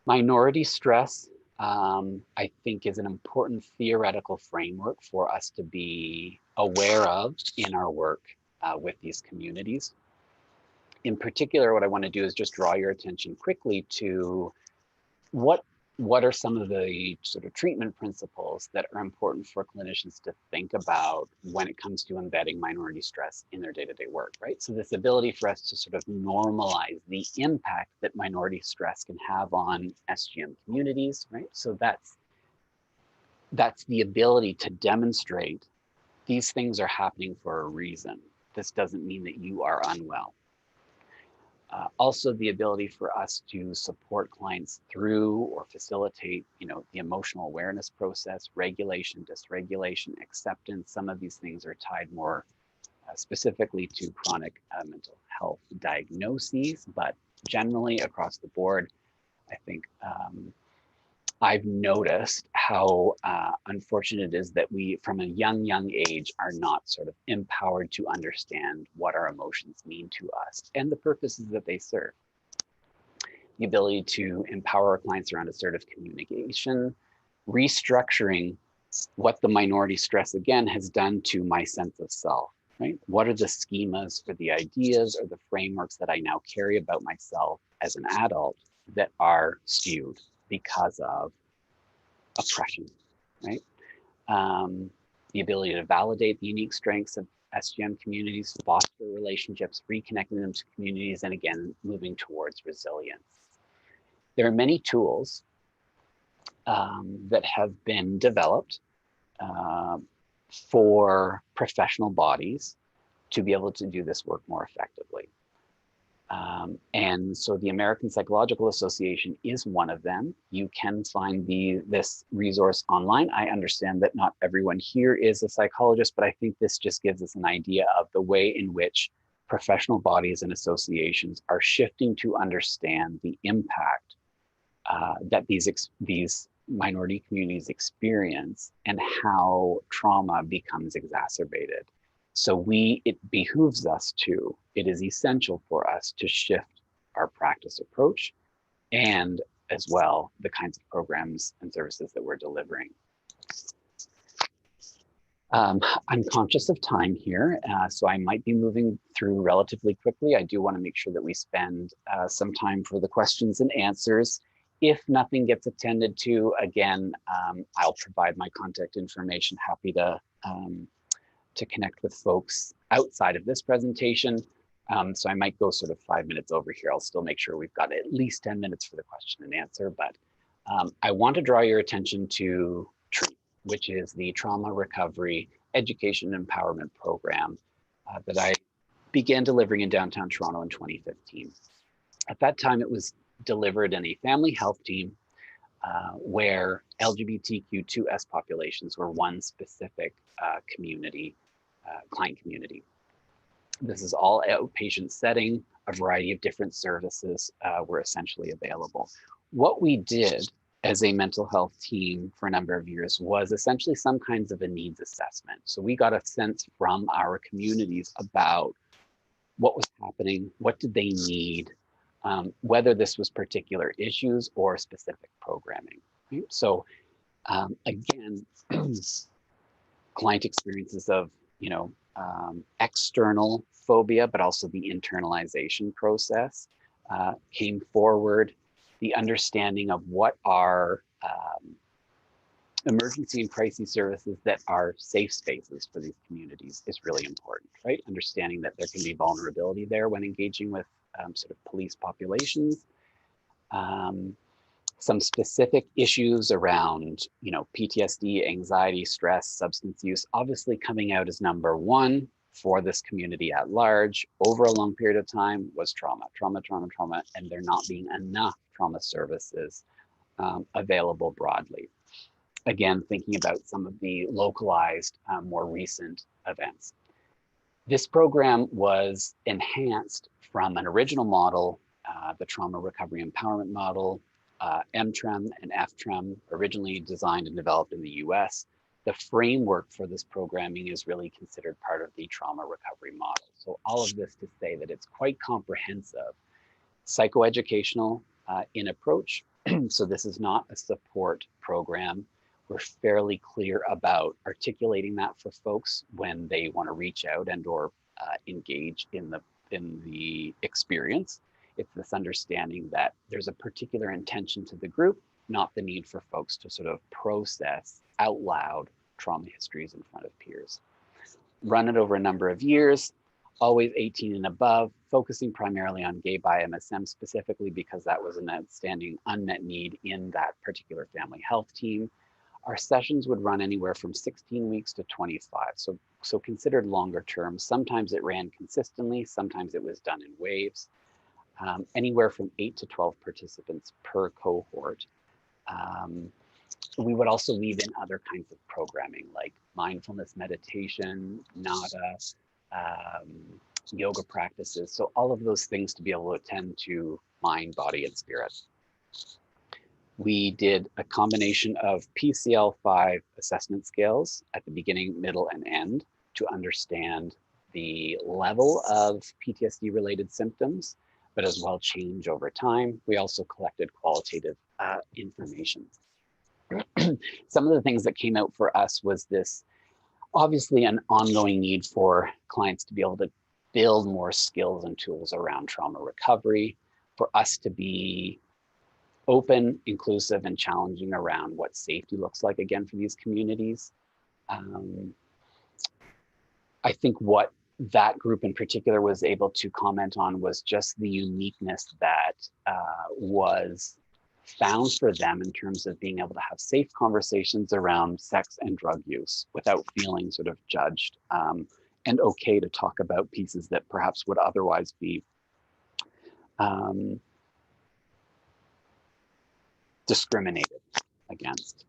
Minority stress, I think, is an important theoretical framework for us to be aware of in our work with these communities. In particular, what I want to do is just draw your attention quickly to what are some of the sort of treatment principles that are important for clinicians to think about when it comes to embedding minority stress in their day-to-day work, right? So this ability for us to sort of normalize the impact that minority stress can have on SGM communities, right? So that's the ability to demonstrate these things are happening for a reason. This doesn't mean that you are unwell. Also, the ability for us to support clients through or facilitate, the emotional awareness process, regulation, dysregulation, acceptance. Some of these things are tied more specifically to chronic mental health diagnoses, but generally across the board, I think I've noticed how unfortunate it is that we, from a young age, are not sort of empowered to understand what our emotions mean to us and the purposes that they serve. The ability to empower our clients around assertive communication, restructuring what the minority stress, again, has done to my sense of self, right? What are the schemas or the ideas or the frameworks that I now carry about myself as an adult that are skewed because of oppression, right? The ability to validate the unique strengths of SGM communities, foster relationships, reconnecting them to communities, and again, moving towards resilience. There are many tools that have been developed for professional bodies to be able to do this work more effectively. And so the American Psychological Association is one of them. You can find this resource online. I understand that not everyone here is a psychologist, but I think this just gives us an idea of the way in which professional bodies and associations are shifting to understand the impact that these minority communities experience and how trauma becomes exacerbated. So it behooves us to, it is essential for us to shift our practice approach and as well the kinds of programs and services that we're delivering. I'm conscious of time here, so I might be moving through relatively quickly. I do want to make sure that we spend some time for the questions and answers. If nothing gets attended to, again, I'll provide my contact information. Happy to connect with folks outside of this presentation. So I might go sort of 5 minutes over here. I'll still make sure we've got at least 10 minutes for the question and answer, but I want to draw your attention to TREAT, which is the Trauma Recovery Education and Empowerment Program that I began delivering in downtown Toronto in 2015. At that time, it was delivered in a family health team where LGBTQ2S populations were one specific client community. This is all outpatient setting. A variety of different services were essentially available. What we did as a mental health team for a number of years was essentially some kinds of a needs assessment. So we got a sense from our communities about what was happening, what did they need, whether this was particular issues or specific programming. Right? So again, client experiences of, external phobia, but also the internalization process came forward. The understanding of what are emergency and crisis services that are safe spaces for these communities is really important, right? Understanding that there can be vulnerability there when engaging with sort of police populations. Some specific issues around, PTSD, anxiety, stress, substance use, obviously coming out as number one for this community at large over a long period of time was trauma, and there not being enough trauma services available broadly. Again, thinking about some of the localized, more recent events. This program was enhanced from an original model, the Trauma Recovery Empowerment Model, MTREM and FTREM, originally designed and developed in the US. The framework for this programming is really considered part of the trauma recovery model. So all of this to say that it's quite comprehensive, psychoeducational in approach. So this is not a support program. We're fairly clear about articulating that for folks when they want to reach out and or engage in the experience. It's this understanding that there's a particular intention to the group, not the need for folks to sort of process out loud trauma histories in front of peers. Run it over a number of years, always 18 and above, focusing primarily on gay bi MSM specifically because that was an outstanding unmet need in that particular family health team. Our sessions would run anywhere from 16 weeks to 25, so considered longer term. Sometimes it ran consistently, sometimes it was done in waves. Anywhere from 8 to 12 participants per cohort. We would also weave in other kinds of programming like mindfulness meditation, nada, yoga practices. So all of those things to be able to attend to mind, body, and spirit. We did a combination of PCL-5 assessment scales at the beginning, middle, and end to understand the level of PTSD-related symptoms, but as well change over time. We also collected qualitative information. Some of the things that came out for us was this, obviously an ongoing need for clients to be able to build more skills and tools around trauma recovery, for us to be open, inclusive, and challenging around what safety looks like again for these communities. I think what that group in particular was able to comment on was just the uniqueness that was found for them in terms of being able to have safe conversations around sex and drug use without feeling sort of judged, and okay to talk about pieces that perhaps would otherwise be discriminated against.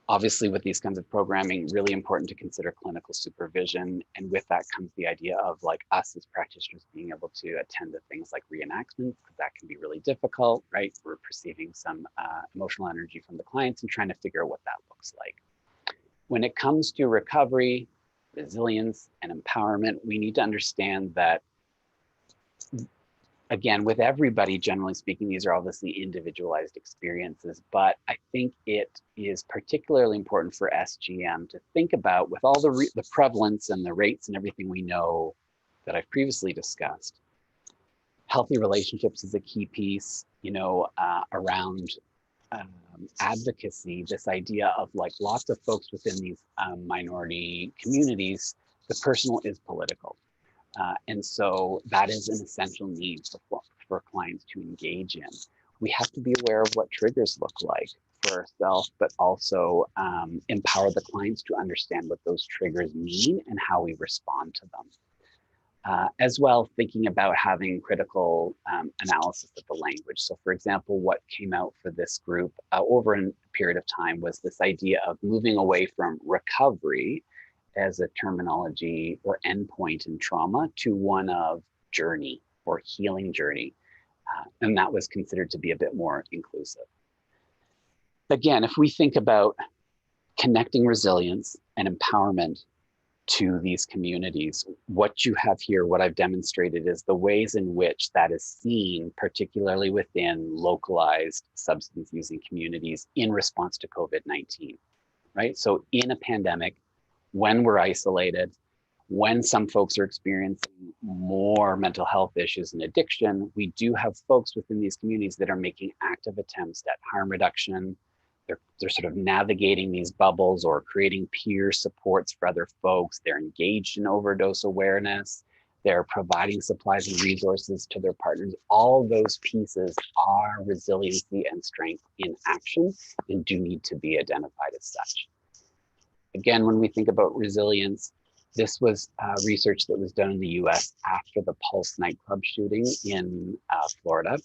Obviously, with these kinds of programming, really important to consider clinical supervision. And with that comes the idea of like us as practitioners being able to attend to things like reenactments, because that can be really difficult, right? We're perceiving some emotional energy from the clients and trying to figure out what that looks like. When it comes to recovery, resilience, and empowerment, we need to understand that, again, with everybody, generally speaking, these are obviously individualized experiences, but I think it is particularly important for SGM to think about, with all the prevalence and the rates and everything we know that I've previously discussed. Healthy relationships is a key piece, around advocacy, this idea of like lots of folks within these minority communities, the personal is political. And so that is an essential need for clients to engage in. We have to be aware of what triggers look like for ourselves, but also empower the clients to understand what those triggers mean and how we respond to them. As well, thinking about having critical analysis of the language. So for example, what came out for this group over a period of time was this idea of moving away from recovery as a terminology or endpoint in trauma to one of journey or healing journey. And that was considered to be a bit more inclusive. Again, if we think about connecting resilience and empowerment to these communities, what you have here, what I've demonstrated is the ways in which that is seen, particularly within localized substance using communities in response to COVID-19, right? So in a pandemic, when we're isolated, when some folks are experiencing more mental health issues and addiction, we do have folks within these communities that are making active attempts at harm reduction. They're sort of navigating these bubbles or creating peer supports for other folks. They're engaged in overdose awareness. They're providing supplies and resources to their partners. All those pieces are resiliency and strength in action and do need to be identified as such. Again, when we think about resilience, this was research that was done in the US after the Pulse nightclub shooting in Florida.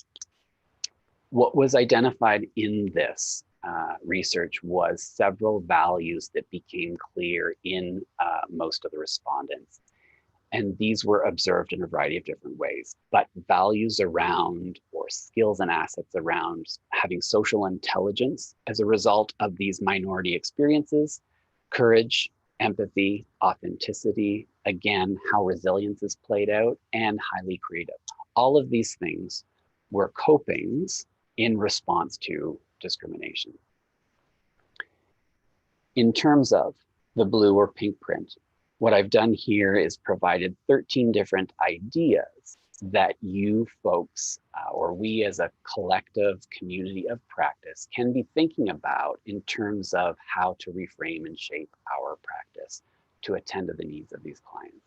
What was identified in this research was several values that became clear in most of the respondents. And these were observed in a variety of different ways, but values around or skills and assets around having social intelligence as a result of these minority experiences, courage, empathy, authenticity, again, how resilience is played out, and highly creative. All of these things were copings in response to discrimination. In terms of the blue or pink print, what I've done here is provided 13 different ideas that you folks, or we as a collective community of practice, can be thinking about in terms of how to reframe and shape our practice to attend to the needs of these clients.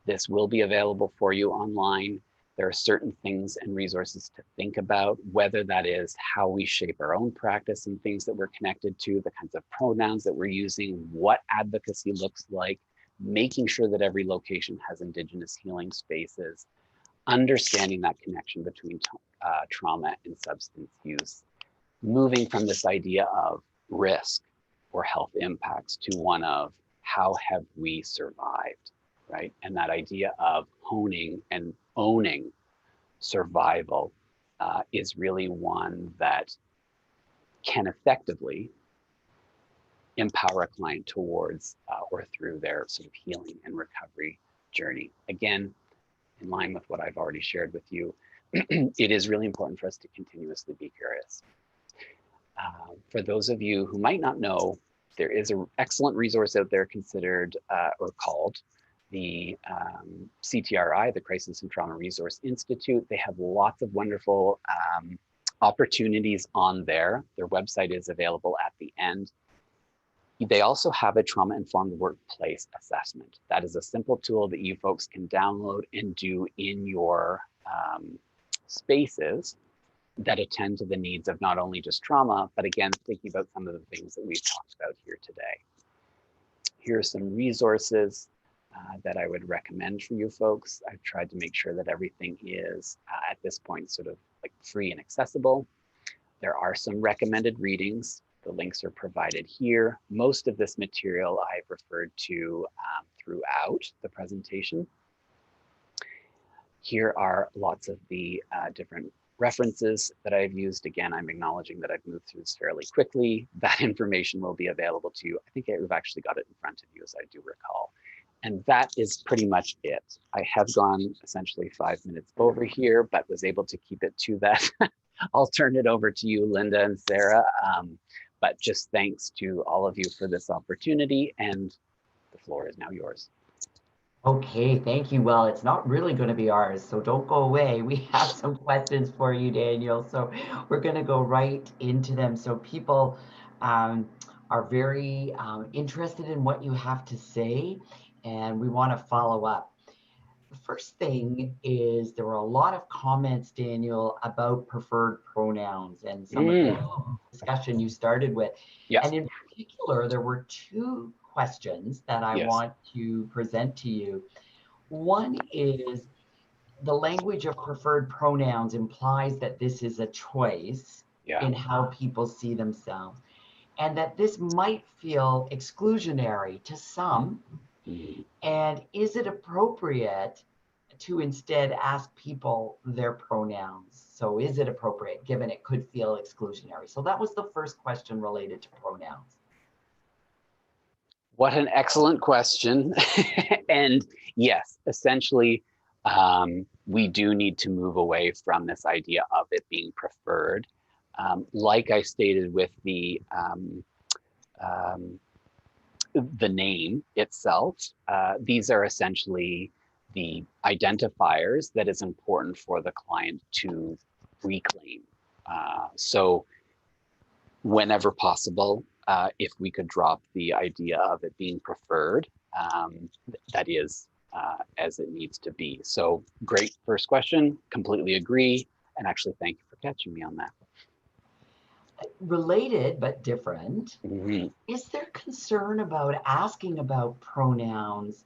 This will be available for you online. There are certain things and resources to think about, whether that is how we shape our own practice and things that we're connected to, the kinds of pronouns that we're using, what advocacy looks like, making sure that every location has Indigenous healing spaces, understanding that connection between trauma and substance use, moving from this idea of risk or health impacts to one of how have we survived, right? And that idea of honing and owning survival is really one that can effectively empower a client towards or through their sort of healing and recovery journey. Again, in line with what I've already shared with you, it is really important for us to continuously be curious. For those of you who might not know, there is an excellent resource out there considered or called the CTRI, the Crisis and Trauma Resource Institute. They have lots of wonderful opportunities on there. Their website is available at the end. They also have a trauma-informed workplace assessment. That is a simple tool that you folks can download and do in your spaces that attend to the needs of not only just trauma, but again, thinking about some of the things that we've talked about here today. Here are some resources that I would recommend for you folks. I've tried to make sure that everything is at this point sort of like free and accessible. There are some recommended readings. The links are provided here. Most of this material I've referred to throughout the presentation. Here are lots of the different references that I've used. Again, I'm acknowledging that I've moved through this fairly quickly. That information will be available to you. I think we've actually got it in front of you, as I do recall. And that is pretty much it. I have gone essentially 5 minutes over here, but was able to keep it to that. I'll turn it over to you, Linda and Sarah. But just thanks to all of you for this opportunity, and the floor is now yours. Okay, thank you. Well, it's not really going to be ours, so don't go away. We have some questions for you, Daniel. So we're going to go right into them. So people are very interested in what you have to say, and we want to follow up. The first thing is there were a lot of comments, Daniel, about preferred pronouns and some of the discussion you started with. Yes. And in particular, there were two questions that I want to present to you. One is the language of preferred pronouns implies that this is a choice in how people see themselves, and that this might feel exclusionary to some. And is it appropriate to instead ask people their pronouns? So is it appropriate, given it could feel exclusionary? So that was the first question related to pronouns. What an excellent question. And yes, essentially, we do need to move away from this idea of it being preferred. Like I stated with the name itself, these are essentially the identifiers that is important for the client to reclaim. So whenever possible, if we could drop the idea of it being preferred, that is as it needs to be. So great first question, completely agree. And actually, thank you for catching me on that. Related but different, is there concern about asking about pronouns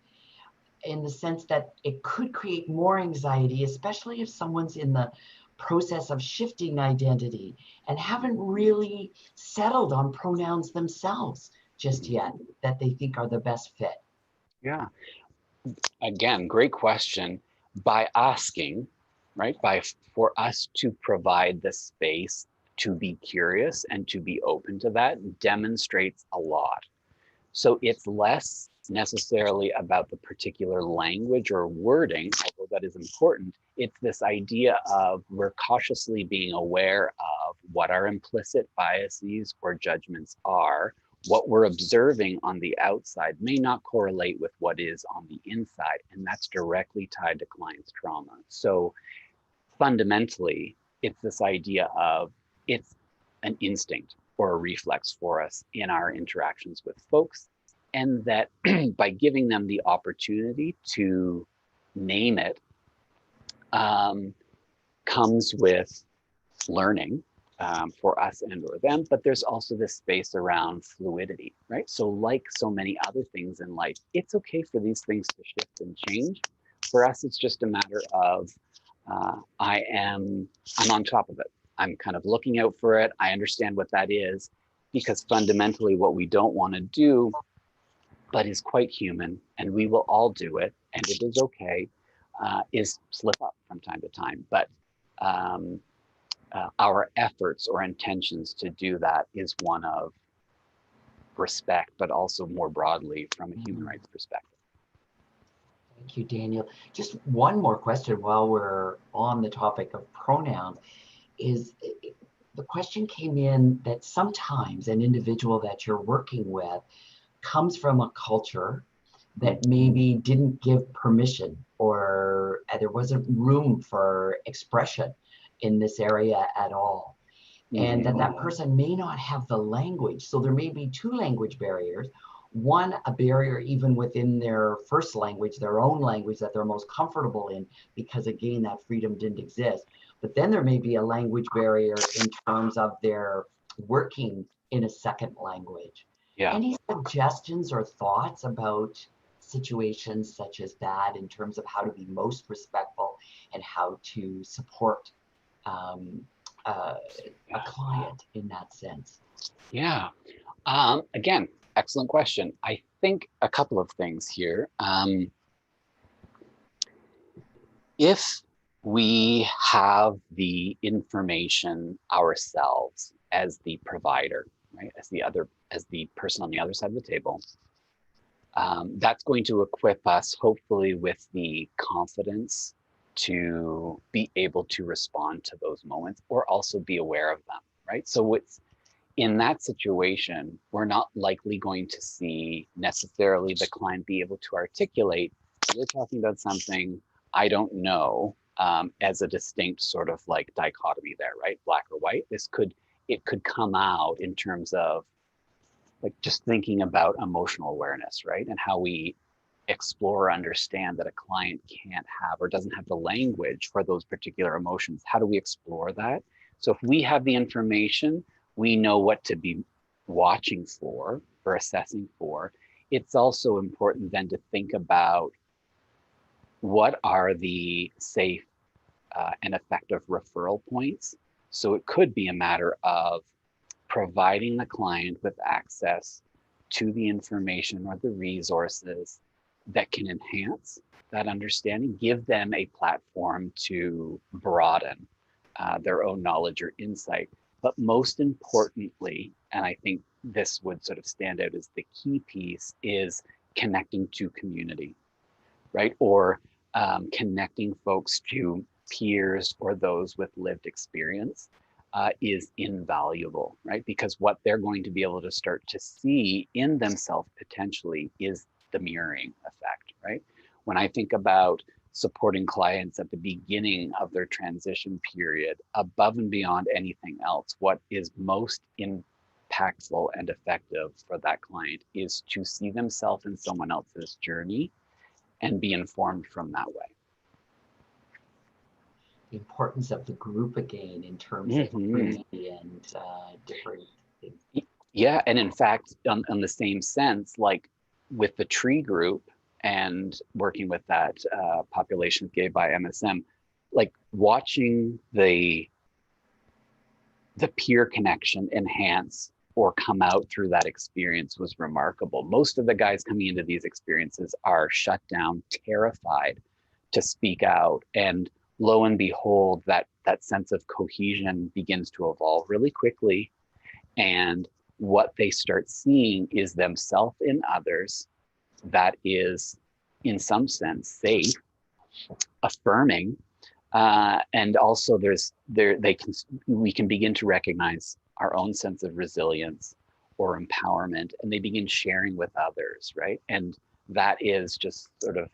in the sense that it could create more anxiety, especially if someone's in the process of shifting identity and haven't really settled on pronouns themselves just yet that they think are the best fit? Yeah, again, great question. By asking, right, for us to provide the space to be curious and to be open to that demonstrates a lot. So it's less necessarily about the particular language or wording, although that is important. It's this idea of we're cautiously being aware of what our implicit biases or judgments are. What we're observing on the outside may not correlate with what is on the inside, and that's directly tied to clients' trauma. So fundamentally, it's this idea of it's an instinct or a reflex for us in our interactions with folks, and that by giving them the opportunity to name it comes with learning for us and or them, but there's also this space around fluidity, right? So like so many other things in life, it's okay for these things to shift and change. For us, it's just a matter of I'm on top of it. I'm kind of looking out for it. I understand what that is, because fundamentally what we don't want to do, but is quite human, and we will all do it, and it is okay, is slip up from time to time. But our efforts or intentions to do that is one of respect, but also more broadly from a human rights perspective. Thank you, Daniel. Just one more question while we're on the topic of pronouns is the question came in that sometimes an individual that you're working with comes from a culture that maybe didn't give permission, or there wasn't room for expression in this area at all. And that person may not have the language. So there may be two language barriers. One, a barrier even within their first language, their own language that they're most comfortable in, because again, that freedom didn't exist. But then there may be a language barrier in terms of their working in a second language. Any suggestions or thoughts about situations such as that in terms of how to be most respectful and how to support a client in that sense? Yeah. Again, excellent question. I think a couple of things here. If we have the information ourselves as the provider, right, as the person on the other side of the table, that's going to equip us hopefully with the confidence to be able to respond to those moments or also be aware of them, right? So in that situation, we're not likely going to see necessarily the client be able to articulate, you're talking about something I don't know, as a distinct sort of like dichotomy there, right? Black or white. It could come out in terms of like just thinking about emotional awareness, right? And how we explore or understand that a client can't have or doesn't have the language for those particular emotions. How do we explore that? So if we have the information, we know what to be watching for or assessing for. It's also important then to think about what are the safe and effective referral points. So it could be a matter of providing the client with access to the information or the resources that can enhance that understanding, give them a platform to broaden their own knowledge or insight. But most importantly, and I think this would sort of stand out as the key piece, is connecting to community, right? Or connecting folks to peers or those with lived experience is invaluable, right? Because what they're going to be able to start to see in themselves potentially is the mirroring effect, right? When I think about supporting clients at the beginning of their transition period, above and beyond anything else, what is most impactful and effective for that client is to see themselves in someone else's journey and be informed from that way. The importance of the group again in terms of community and different things. Yeah, and in fact, on the same sense, like with the tree group and working with that population gay by MSM, like watching the peer connection enhance or come out through that experience was remarkable. Most of the guys coming into these experiences are shut down, terrified to speak out, and lo and behold, that sense of cohesion begins to evolve really quickly. And what they start seeing is themselves in others that is, in some sense, safe, affirming, and also we can begin to recognize our own sense of resilience or empowerment, and they begin sharing with others, right? And that is just sort of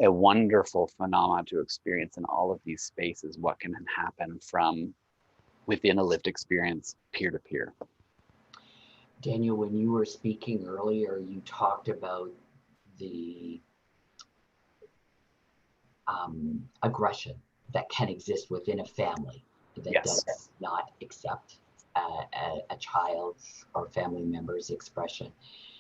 a wonderful phenomenon to experience in all of these spaces, what can happen from within a lived experience, peer to peer. Daniel, when you were speaking earlier, you talked about the aggression that can exist within a family that does not accept a child's or family member's expression.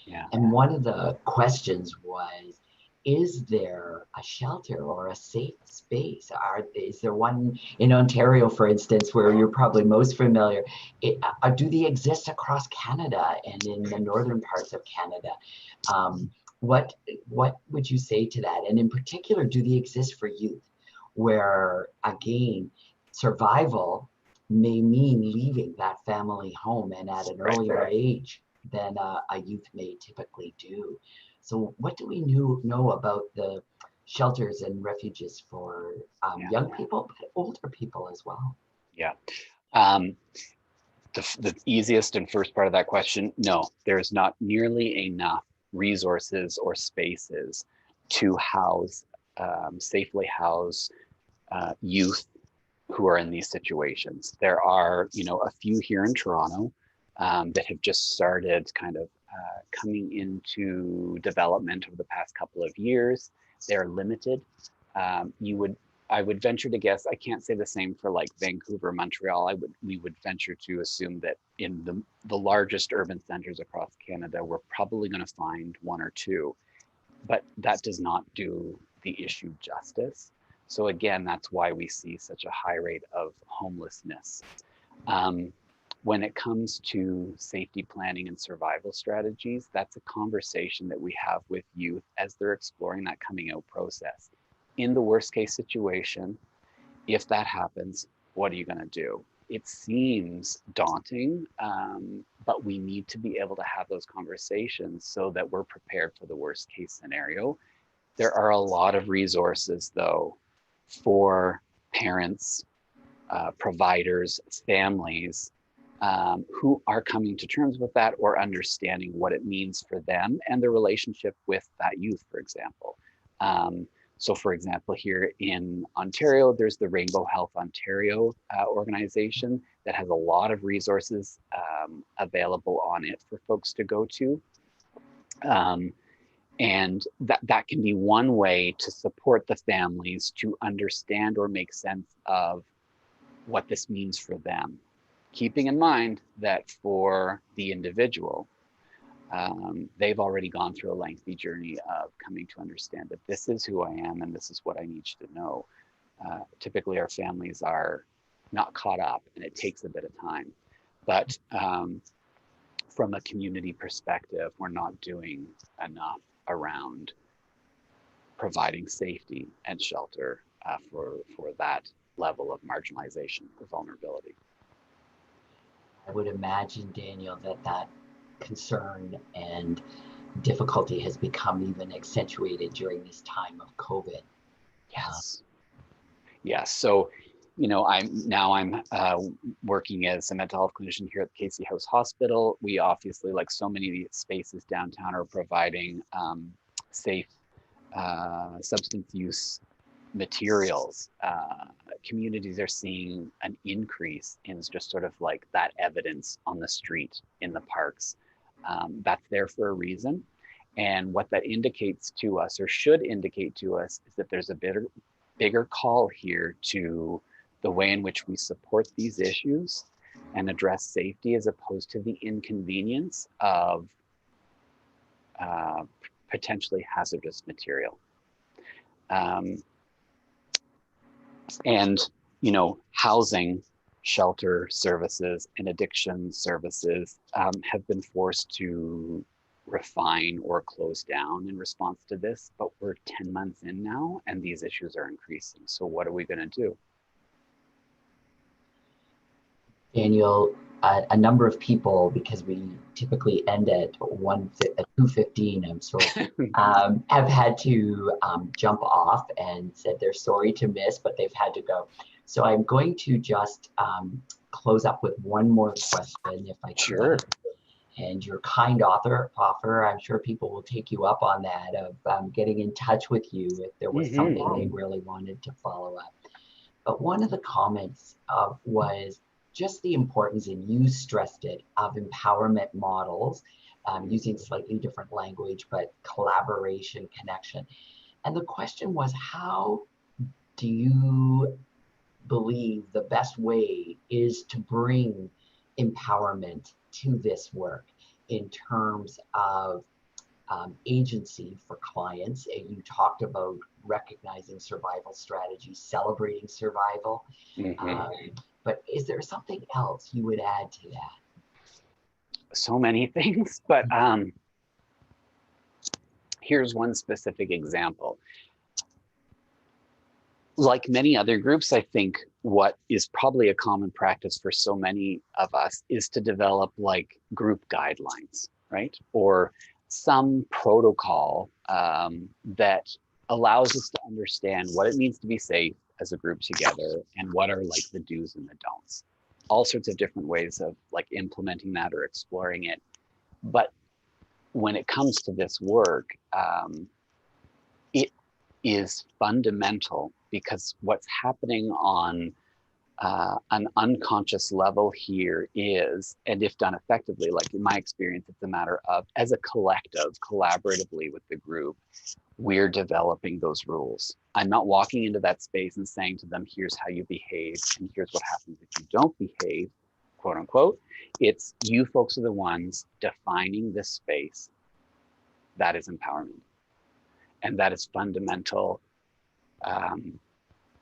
Yeah. And one of the questions was, is there a shelter or a safe space? Is there one in Ontario, for instance, where you're probably most familiar? Do they exist across Canada and in the northern parts of Canada? What would you say to that? And in particular, do they exist for youth, where, again, survival may mean leaving that family home and at an earlier age than a youth may typically do? So what do we know about the shelters and refuges for young people, but older people as well? Yeah. The easiest and first part of that question, no, there's not nearly enough resources or spaces to safely house youth who are in these situations. There are, a few here in Toronto that have just started kind of coming into development over the past couple of years. They're limited. I would venture to guess, I can't say the same for like Vancouver, Montreal. We would venture to assume that in the largest urban centers across Canada, we're probably going to find one or two. but that does not do the issue justice. So again, that's why we see such a high rate of homelessness. When it comes to safety planning and survival strategies, that's a conversation that we have with youth as they're exploring that coming out process. In the worst case situation, if that happens, what are you going to do? It seems daunting, but we need to be able to have those conversations so that we're prepared for the worst case scenario. There are a lot of resources, though, for parents, providers, families who are coming to terms with that or understanding what it means for them and the relationship with that youth, for example. So for example, here in Ontario, there's the Rainbow Health Ontario organization that has a lot of resources available on it for folks to go to. And that can be one way to support the families to understand or make sense of what this means for them. Keeping in mind that for the individual, they've already gone through a lengthy journey of coming to understand that this is who I am and this is what I need you to know. Typically, our families are not caught up, and it takes a bit of time. But from a community perspective, we're not doing enough around providing safety and shelter for that level of marginalization or vulnerability. I would imagine, Daniel, that concern and difficulty has become even accentuated during this time of COVID. Yes. Yes. So, you know, I'm working as a mental health clinician here at the Casey House Hospital. We obviously, like so many spaces downtown, are providing safe substance use materials. Communities are seeing an increase in just sort of like that evidence on the street, in the parks. That's there for a reason. And what that indicates to us, or should indicate to us, is that there's a bigger call here to the way in which we support these issues and address safety, as opposed to the inconvenience of potentially hazardous material. And, you know, housing, shelter services, and addiction services have been forced to refine or close down in response to this, but we're 10 months in now and these issues are increasing. So what are we going to do? Daniel, a number of people, because we typically end at 2:15, I'm sorry, have had to jump off and said they're sorry to miss, but they've had to go. So I'm going to just close up with one more question, if I could. Sure. And your kind offer, I'm sure people will take you up on that, of getting in touch with you if there was something they really wanted to follow up. But one of the comments was just the importance, and you stressed it, of empowerment models, using slightly different language, but collaboration, connection. And the question was, how do you believe the best way is to bring empowerment to this work in terms of agency for clients? And you talked about recognizing survival strategies, celebrating survival. But is there something else you would add to that? So many things, but here's one specific example. Like many other groups, I think what is probably a common practice for so many of us is to develop like group guidelines, right? Or some protocol that allows us to understand what it means to be safe as a group together and what are like the do's and the don'ts. All sorts of different ways of like implementing that or exploring it. But when it comes to this work, it is fundamental, because what's happening on an unconscious level here is, and if done effectively, like in my experience, it's a matter of, as a collective, collaboratively with the group, we're developing those rules. I'm not walking into that space and saying to them, here's how you behave, and here's what happens if you don't behave, quote unquote. It's you folks are the ones defining this space. That is empowerment. And that is fundamental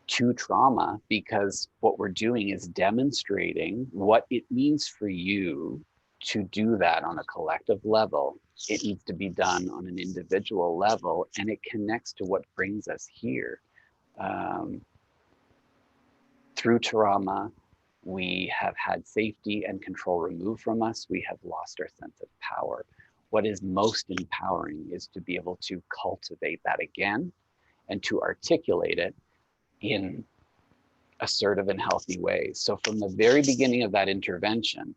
to trauma, because what we're doing is demonstrating what it means for you to do that on a collective level. It needs to be done on an individual level, and it connects to what brings us here. Through trauma, we have had safety and control removed from us. We have lost our sense of power. What is most empowering is to be able to cultivate that again and to articulate it in assertive and healthy ways. So from the very beginning of that intervention,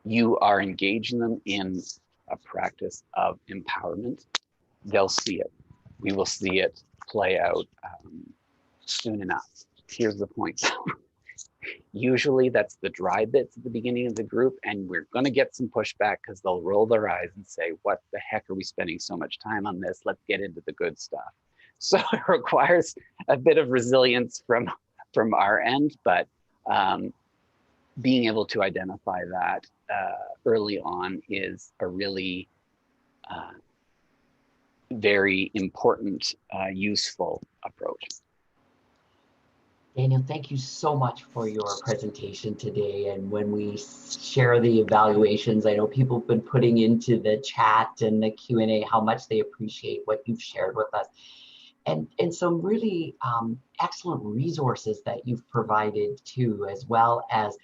you are engaging them in a practice of empowerment. They'll see it. We will see it play out soon enough. Here's the point. Usually that's the dry bits at the beginning of the group, and we're going to get some pushback because they'll roll their eyes and say, what the heck are we spending so much time on this? Let's get into the good stuff. So it requires a bit of resilience from our end, but being able to identify that early on is a really very important, useful approach. Daniel, thank you so much for your presentation today. And when we share the evaluations, I know people have been putting into the chat and the Q&A how much they appreciate what you've shared with us. And some really excellent resources that you've provided too, as well as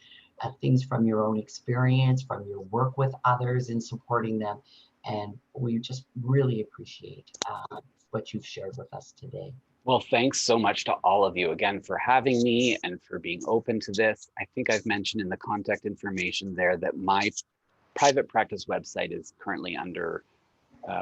things from your own experience, from your work with others in supporting them. And we just really appreciate what you've shared with us today. Well, thanks so much to all of you again for having me and for being open to this. I think I've mentioned in the contact information there that my private practice website is currently under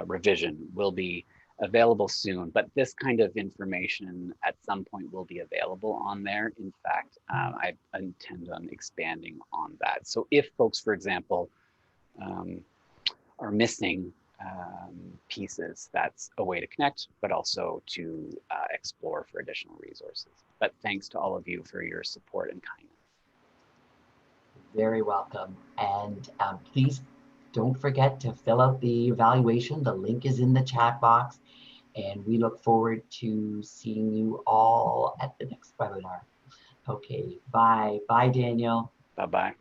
revision, will be available soon, but this kind of information at some point will be available on there. In fact, I intend on expanding on that. So if folks, for example, are missing pieces, that's a way to connect, but also to explore for additional resources. But thanks to all of you for your support and kindness. Very welcome. And please don't forget to fill out the evaluation. The link is in the chat box. And we look forward to seeing you all at the next webinar. Okay, bye. Bye, Daniel. Bye-bye.